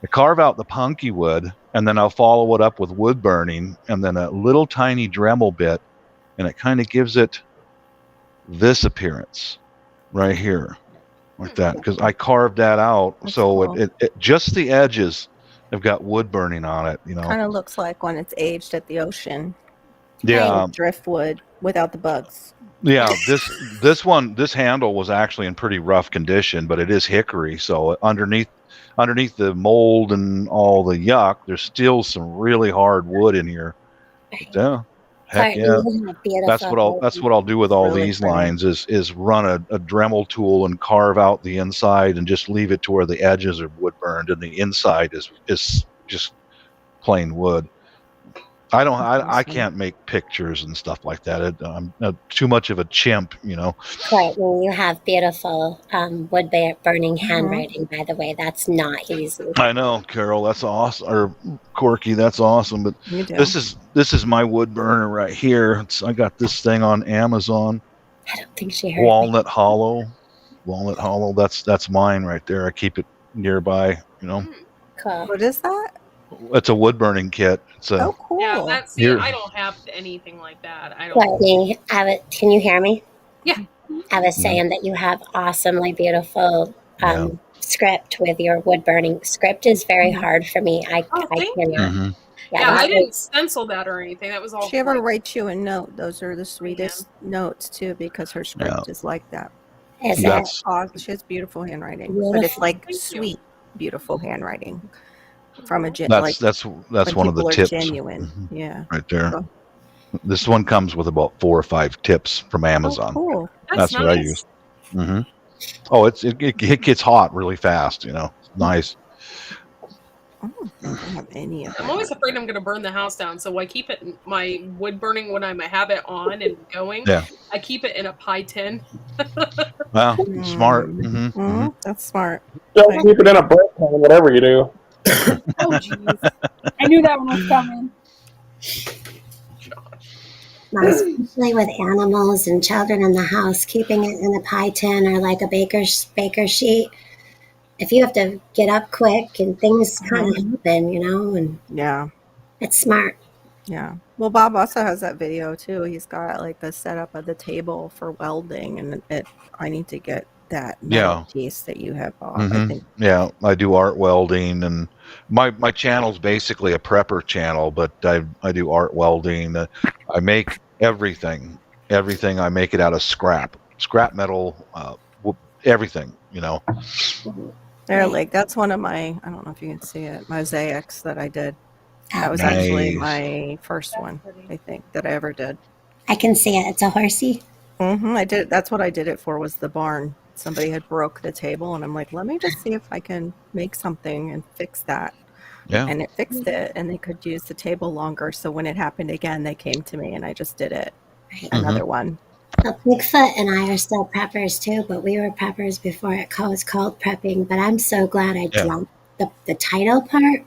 I carve out the punky wood, and then I'll follow it up with wood burning, and then a little tiny Dremel bit, and it kind of gives it this appearance right here, like that, because I carved that out. That's so cool. it just the edges have got wood burning on it. Kind of looks like when it's aged at the ocean. Yeah, Like driftwood without the bugs. yeah. This handle was actually in pretty rough condition, but it is hickory, so underneath the mold and all the yuck, there's still some really hard wood in here. Yeah, heck yeah. That's what I'll do with all really these pretty. lines is run a Dremel tool and carve out the inside and just leave it to where the edges are wood burned and the inside is just plain wood. I can't make pictures and stuff like that. I'm too much of a chimp, Right. Well, you have beautiful wood burning handwriting, by the way. That's not easy. I know, Carol. That's awesome. Or Corky, that's awesome. But You do. this is my wood burner right here. I got this thing on Amazon. I don't think she heard Walnut Hollow. That's mine right there. I keep it nearby. Cool. What is that? It's a wood burning kit. It's a Oh, cool. Yeah, Here. I don't have anything like that. I don't. Courtney, can you hear me? Yeah. I was saying that you have awesomely beautiful script with your wood burning. Script is very hard for me. I thank cannot. Mhm. Yeah, I didn't stencil that or anything. That was all. She ever write you a note? Those are the sweetest notes too, because her script is like that. Is it? That's Awesome. She has beautiful handwriting, but it's like sweet, beautiful handwriting from a that's one of the people are tips genuine. Mhm. Yeah. right there. Cool. This one comes with about 4 or 5 tips from Amazon. Oh, cool. That's what I use. Mm-hmm. Oh, it gets hot really fast. Nice. I don't think I have any of I'm that. always afraid I'm going to burn the house down, so I keep it my wood burning when I have it on and going. Yeah. I keep it in a pie tin. Well, smart. Mm-hmm. That's smart. Don't keep it in a bread pan, whatever you do. Oh, jeez. I knew that one was coming. Especially with animals and children in the house, keeping it in a pie tin or like a baker sheet. If you have to get up quick and things kind of happen, and Yeah. it's smart. Yeah. Well, Bob also has that video too. He's got like the setup of the table for welding, and I need to get that metal piece that you have, Bob. I think. Yeah, I do art welding, and my channel's basically a prepper channel, but I do art welding. I make everything. Everything I make it out of scrap metal, everything. They're like, that's one of my, I don't know if you can see it, mosaics that I did. That was Nice. actually my first one, I think, that I ever did. I can see it. It's a horsey. I did. That's what I did it for, was the barn. Somebody had broke the table, and I'm like, let me just see if I can make something and fix that. Yeah. And it fixed it, and they could use the table longer. So when it happened again, they came to me, and I just did it. Another one. Well, Bigfoot and I are still preppers too, but we were preppers before it was called prepping. But I'm so glad I dropped the title part.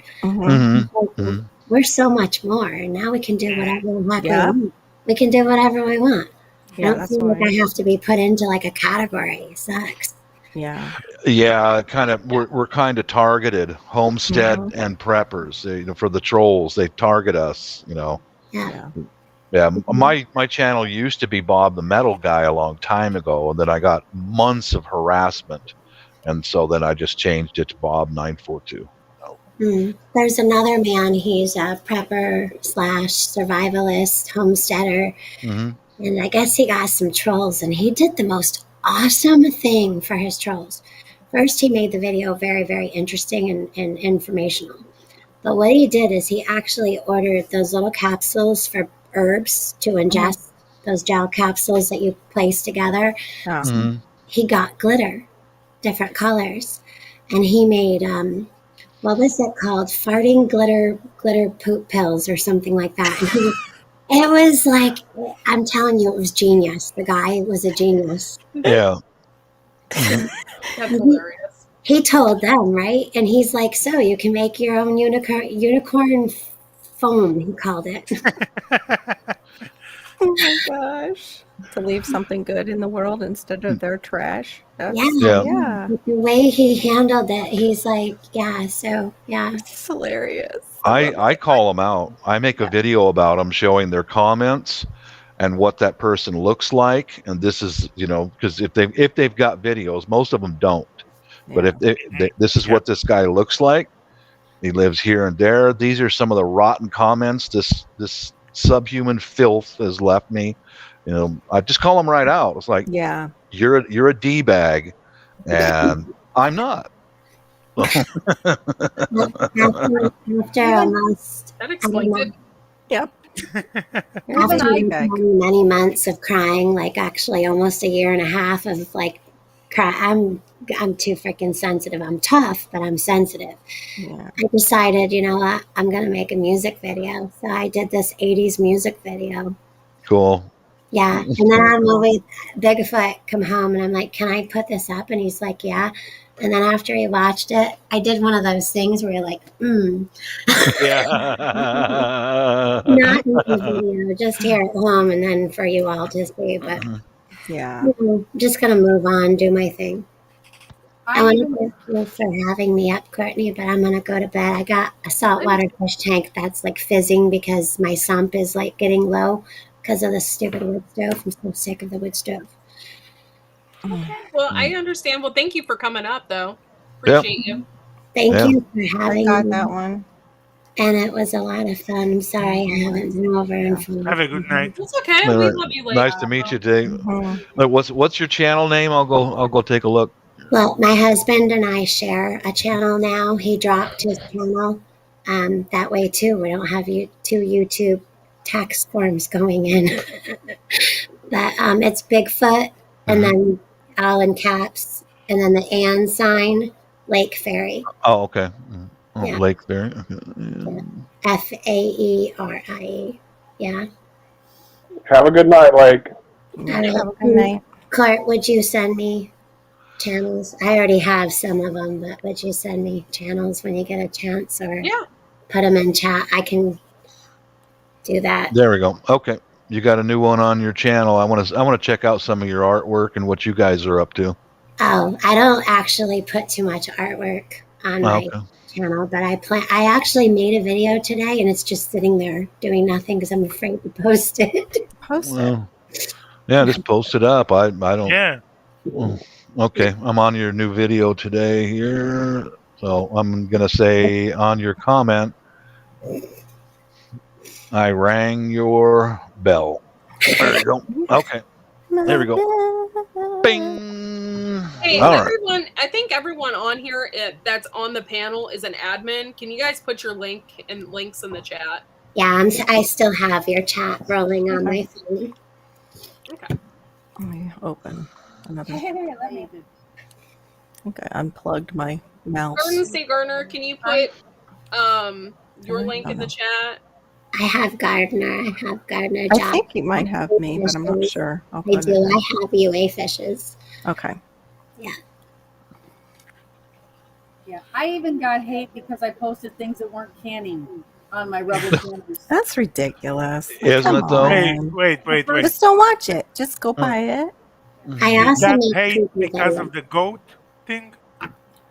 We're so much more. Now we can do whatever we want. We can do whatever we want. Yeah, I don't feel like I have to be put into like a category. It sucks. Yeah. Yeah, kind of. We're kind of targeted, homestead and preppers. For the trolls, they target us. Yeah. Yeah, my channel used to be Bob the Metal Guy a long time ago, and then I got months of harassment, and so then I just changed it to Bob 942. There's another man. He's a prepper / survivalist, homesteader, and I guess he got some trolls, and he did the most awesome thing for his trolls. First, he made the video very, very interesting and informational. But what he did is he actually ordered those little capsules for herbs to ingest those gel capsules that you place together. Oh. Mhm. He got glitter, different colors, and he made what was it called? Farting glitter poop pills or something like that. And it was like, I'm telling you, it was genius. The guy was a genius. Yeah. Mhm. That's He, hilarious. he told them, right? And he's like, so you can make your own unicorn foam, he called it. Oh my gosh. To leave something good in the world instead of their trash. That's, Yeah. yeah. The way he handled it, he's like, yeah, so, yeah. It's hilarious. love I it. call them out. I make a video about them showing their comments and what that person looks like. And this is, because if they've got videos, most of them don't. But Yeah. if this is what this guy looks like, he lives here and there. These are some of the rotten comments this subhuman filth has left me. I just call them right out. It's like, Yeah. you're a D bag, and I'm not. After almost, That I explains don't it. know, Yep. You're after the D-bag. many months of crying, like actually almost a year and a half of like cry. I'm too freaking sensitive. I'm tough, but I'm sensitive. Yeah. I decided, you know what, I'm gonna make a music video. So I did this 80s music video. Cool. Yeah. And then I'm always Bigfoot come home and I'm like, can I put this up? And he's like, yeah. And then after he watched it, I did one of those things where you're like, Yeah. not in the video, just here at home and then for you all to see. But Yeah. I'm just gonna move on, do my thing. I I want to even thank you for having me up, Courtney, but I'm gonna go to bed. I got a saltwater dish tank that's like fizzing because my sump is like getting low because of the stupid wood stove. I'm so sick of the wood stove. Well, I understand. Well, thank you for coming up, though. Yep. Appreciate you. Thank Yeah. you for I having got me. that one. And it was a lot of fun. I'm sorry I haven't been over in full. Have a good night. It's okay. All We right. love you, lady. Nice to meet you, Dave. Mhm. What's your channel name? I'll go take a look. Well, my husband and I share a channel now. He dropped his channel. That way too, we don't have two YouTube tax forms going in. But it's Bigfoot, and then all in caps, and then the and sign, Lake Fairy, Oh, okay. Oh, Yeah. Lake Fairy. Okay. Faerie. Yeah. Have a good night, Lake. Yeah. All right. Have a good night. Clark, would you send me channels? I already have some of them, but would you send me channels when you get a chance, or Yeah. put them in chat? I can do that. There we go. Okay, you got a new one on your channel. I want to check out some of your artwork and what you guys are up to. Oh, I don't actually put too much artwork on my Okay. channel, but I actually made a video today, and it's just sitting there doing nothing because I'm afraid to post it. Post it. Well, yeah, just post it up. I don't. Yeah. Well, okay, I'm on your new video today here, so I'm gonna say on your comment, I rang your bell. There you go. Okay, there we go. Bing. Hey, All right. everyone, I think everyone on here that's on the panel is an admin. Can you guys put your links in the chat? Yeah, I still have your chat rolling on my phone. Okay. Let me open another. Hey, let me do. I think I unplugged my mouse. Garden State Gardener, can you put your link in the chat? I have Gardener. I have Gardener I Job. think you might have me, but I'm not sure. I'll I put do. it in. I have UA fishes. Okay. Yeah, I even got hate because I posted things that weren't canning on my rubber canners. That's ridiculous. Isn't Come it, though? on. Wait. Just don't watch it. Just go buy it. I also That make hate cookies. because of the goat thing?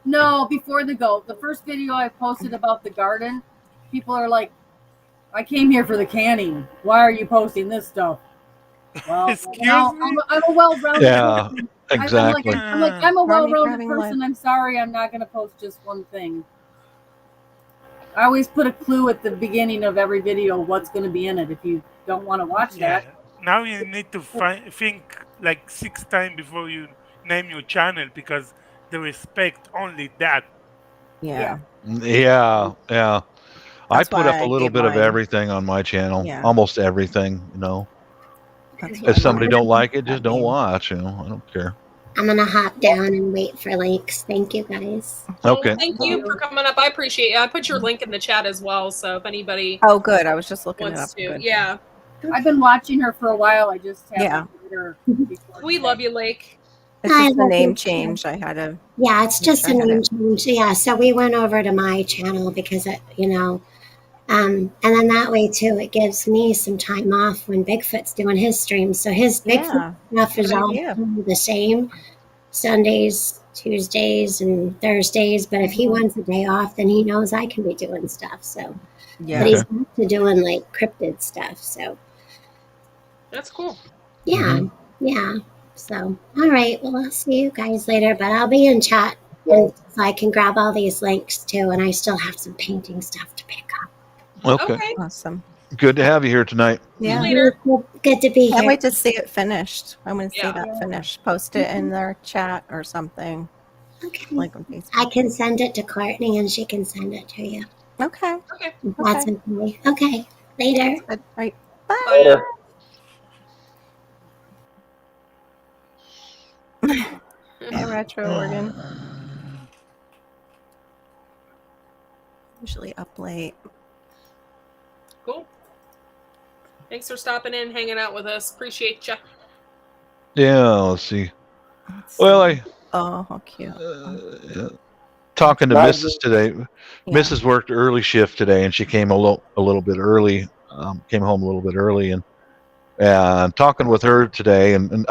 No, before the goat. The first video I posted about the garden, people are like, I came here for the canning. Why are you posting this stuff? Well, Excuse me? I'm a well-rounded Yeah, person. exactly. I'm a well-rounded grabbing person. I'm sorry, I'm not going to post just one thing. I always put a clue at the beginning of every video what's going to be in it if you don't want to watch Yeah. that. Now you need to think like 6 times before you name your channel because they respect only that. Yeah. Yeah. I That's put why up a I little gave bit of mine. everything on my channel. Yeah. Almost everything, That's If what somebody I'm don't like it, just that don't name. watch. I don't care. I'm gonna hop down and wait for links. Thank you guys. Okay. Well, thank you for coming up. I appreciate it. I put your link in the chat as well, so if anybody Oh, good. I was just looking it wants up. to, Good. yeah. I've been watching her for a while. I just haven't Yeah. heard her before We today. love you, Lake. It's I just the love name you. change. I had to. Yeah, it's Make just sure a I had name it. change. Yeah, so we went over to my channel because it, and then that way too, it gives me some time off when Bigfoot's doing his streams. So his Bigfoot stuff is good all idea. the same, Sundays, Tuesdays, and Thursdays. But if he wants a day off, then he knows I can be doing stuff. So, Yeah. but he's back to doing like cryptid stuff. So That's cool. yeah, yeah. So all right, well I'll see you guys later. But I'll be in chat, and so I can grab all these links too. And I still have some painting stuff to pick up. Okay. Awesome. Good to have you here tonight. Yeah. Later. Good to be Can't here. wait to see it finished. I want to see Yeah. that finished. Post it in their chat or something. Okay. Like on Facebook. I can send it to Courtney and she can send it to you. Okay. Okay. If that's okay. Okay. Later. Good. Right. Bye. Later. Hey, Retro Oregon. Usually up late. Cool. Thanks for stopping in, hanging out with us. Appreciate you. Yeah, let's see. Well, Oh, how cute. talking to Nice. Mrs. today. Yeah. Mrs. worked early shift today, and she came a little bit early. Came home a little bit early, and talking with her today. And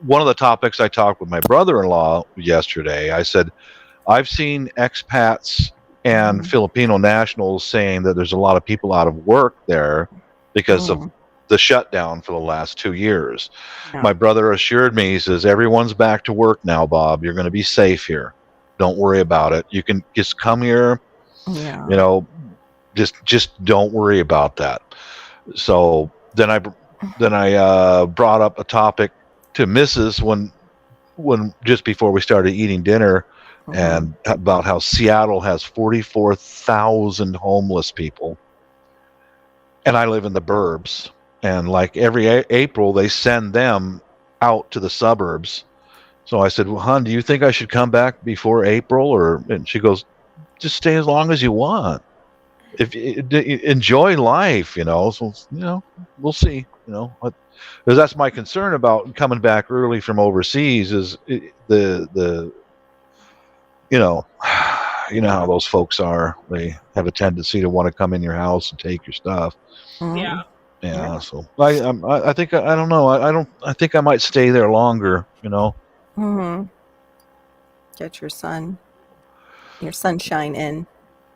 one of the topics I talked with my brother-in-law yesterday. I said, I've seen expats and Filipino nationals saying that there's a lot of people out of work there because of the shutdown for the last 2 years. Yeah. My brother assured me, he says, everyone's back to work now, Bob. You're going to be safe here. Don't worry about it. You can just come here, Yeah. just don't worry about that. So then I brought up a topic to Mrs. when just before we started eating dinner, and about how Seattle has 44,000 homeless people, and I live in the burbs, and like every April they send them out to the suburbs. So I said, well, hon, do you think I should come back before April? And she goes, just stay as long as you want. If enjoy life, So we'll see. Because that's my concern about coming back early from overseas is the how those folks are. They have a tendency to want to come in your house and take your stuff. Yeah. Yeah. So I think I don't know. I think I might stay there longer. Get your sunshine in.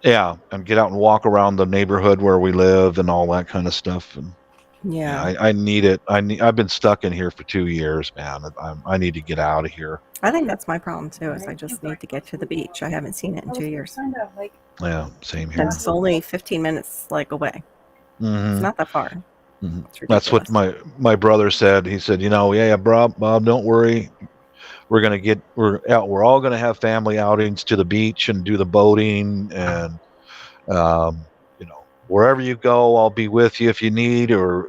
Yeah, and get out and walk around the neighborhood where we live and all that kind of stuff. And I need it. I've been stuck in here for 2 years, man. I need to get out of here. I think that's my problem too. Is I just need to get to the beach. I haven't seen it in 2 years. Yeah, same here. And it's only 15 minutes away. It's not that far. That's what my brother said. He said, Bob, don't worry. We're all gonna have family outings to the beach and do the boating, and wherever you go, I'll be with you if you need, or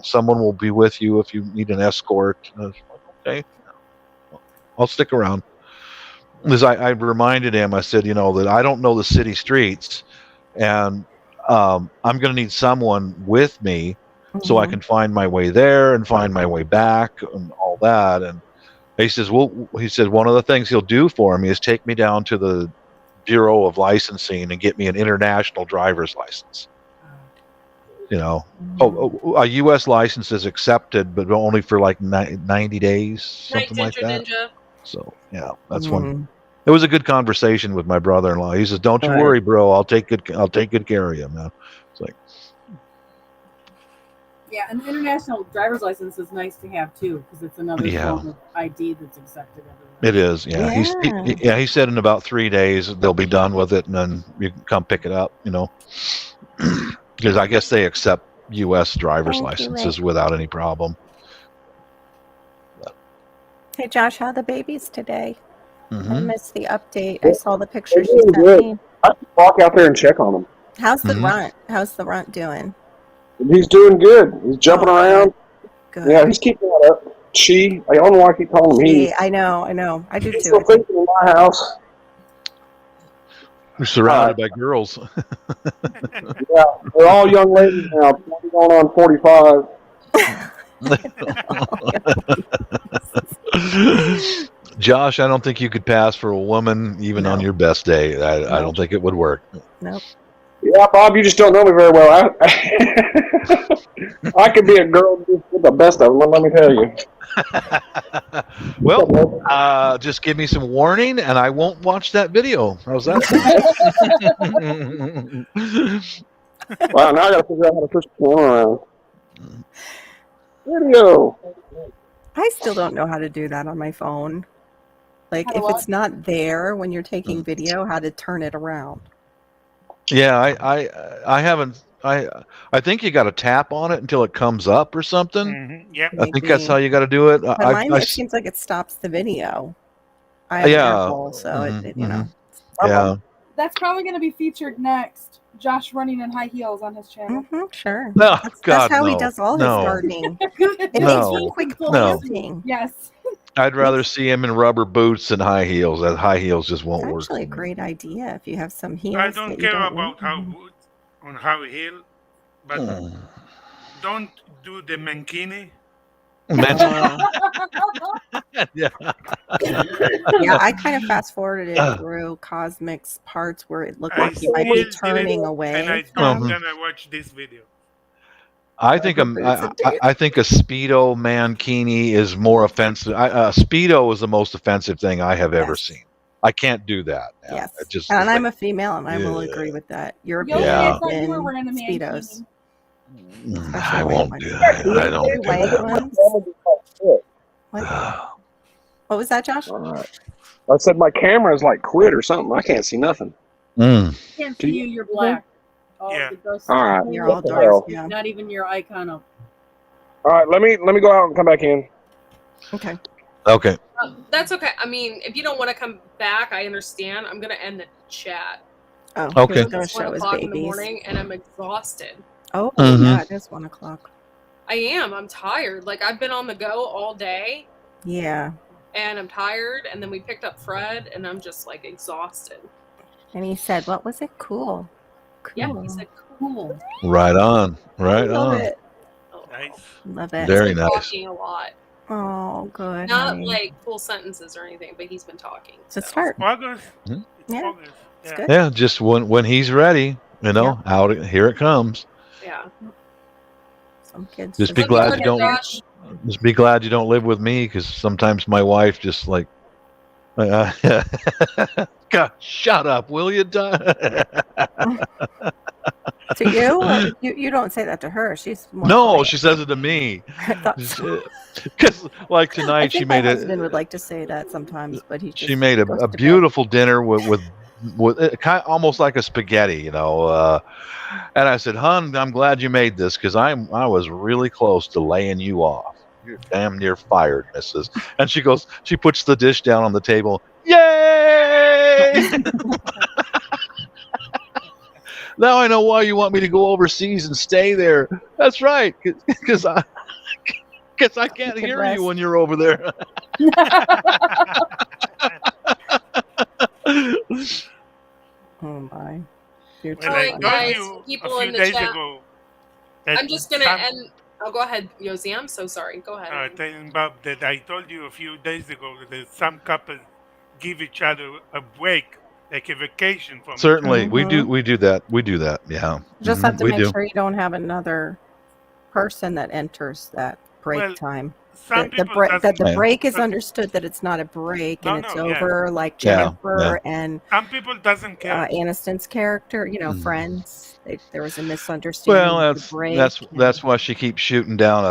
someone will be with you if you need an escort. And I was like, okay, I'll stick around. Because I reminded him, I said, that I don't know the city streets, and I'm going to need someone with me so I can find my way there and find my way back and all that. And he says, he said one of the things he'll do for me is take me down to the Bureau of Licensing and get me an international driver's license. A U.S. license is accepted, but only for like 90 days, something like that. Ninja. So that's one. It was a good conversation with my brother-in-law. He says, "Don't you worry, bro. I'll take good care of you, man." It's like, yeah, an international driver's license is nice to have too, because it's another form of ID that's accepted everywhere. it is, yeah. He said in about 3 days they'll be done with it, and then you can come pick it up. Because I guess they accept U.S. driver's licenses without any problem. Hey, Josh, how are the babies today? Mm-hmm. I missed the update. I saw the pictures They're you doing sent good. me. I walk out there and check on him. How's the runt? How's the runt doing? He's doing good. He's jumping around. Good. Yeah, he's keeping that up. I don't know why I keep calling him he. See, I know. I do He's too. still thinking in my house. You're surrounded by girls. Yeah, they're all young ladies now, 20 going on 45. Josh, I don't think you could pass for a woman even on your best day. I don't think it would work. Nope. Yeah, Bob, you just don't know me very well. I could be a girl with the best of them, let me tell you. Well, just give me some warning, and I won't watch that video. How's that sound? Wow, now I got to figure out how to push the camera around. Video. I still don't know how to do that on my phone. Like, if it's not there when you're taking video, how to turn it around. Yeah, I haven't. I think you got to tap on it until it comes up or something. Mm-hmm. Yep. I think that's how you got to do it. But mine, it seems like it stops the video. I have an Apple, so it you know. Yeah. That's probably going to be featured next. Josh running in high heels on his channel. Sure. No, that's how he does all his gardening. It makes for quick planting. Yes. I'd rather see him in rubber boots than high heels. That high heels just won't work. Actually, a great idea if you have some heels. I don't care about how good on how heel, but don't do the mankini. Yeah. Yeah, I kind of fast forwarded it through Cosmic's parts where it looked like he might be turning away. And I don't then I watch this video. I think a Speedo mankini is more offensive. Speedo is the most offensive thing I have ever seen. I can't do that. Now. Yes, and I'm a female, and I will agree with that. European Speedos. I won't do that. I don't do that. What was that, Josh? I said my camera's like quit or something. I can't see nothing. Can't see you. You're black. Yeah. All right. You're all dark. Yeah. Not even your icon up. All right. Let me go out and come back in. Okay. Okay. That's okay. I mean, if you don't want to come back, I understand. I'm going to end the chat. Oh, okay. It's 1 o'clock in the morning, and I'm exhausted. Oh, yeah, it is 1 o'clock. I am. I'm tired. Like, I've been on the go all day. Yeah. And I'm tired. And then we picked up Fred, and I'm just, like, exhausted. And he said, what was it? Cool. Yeah, he said cool. Right on. Right Love on. it. Nice. Love it. Very He's been nice. talking a lot. Oh, good. Not honey. like full sentences or anything, but he's been talking. So start. August. Hmm? It's Yeah. August. It's good. Yeah, just when he's ready, here it comes. Yeah. Some kids Just be glad you don't. Just be glad you don't live with me, because sometimes my wife just like, God, shut up, will you? To you? Or you don't say that to her. She's more No, quiet. she says it to me. I thought so. Because like I tonight, think she my made husband would like to say that sometimes, but he just she made goes a to beautiful dinner with kind of almost like a spaghetti, and I said, "Hun, I'm glad you made this, because I was really close to laying you off. You're damn near fired, Mrs." And she goes, she puts the dish down on the table. Yay! Now I know why you want me to go overseas and stay there. That's right, because I can't hear rest. you when you're over there. Oh my. You're Well, All I right, told guys, you people a in few the days chat. ago that I'm just going to end. Oh, go ahead, Yosi. I'm so sorry. Go ahead. telling Bob that I told you a few days ago that some couples give each other a break, like a vacation from Certainly, we do that. We do that. Yeah. Just have to we make do. sure you don't have another person that enters that break Well, time. some That people doesn't- the break is but- understood that it's not a break and No, it's no, yeah. over, like Yeah, Jennifer and Some people doesn't care. Aniston's character, Friends. There was a misunderstanding. Well, with the break that's why she keeps shooting down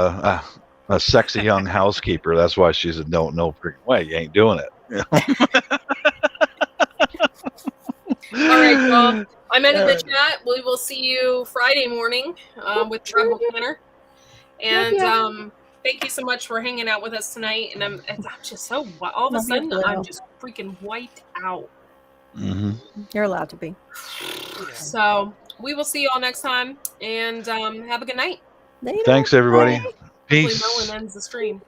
a sexy young housekeeper. That's why she said, "No freaking way, you ain't doing it." All right, well, I'm in the chat. We will see you Friday morning with Tribal Planner. And thank you so much for hanging out with us tonight. And I'm just so, all of a sudden, I'm just freaking wiped out. Mm-hmm. You're allowed to be. So we will see you all next time. And have a good night. Later. Thanks, everybody. Bye. Hopefully Peace. Melon ends the stream.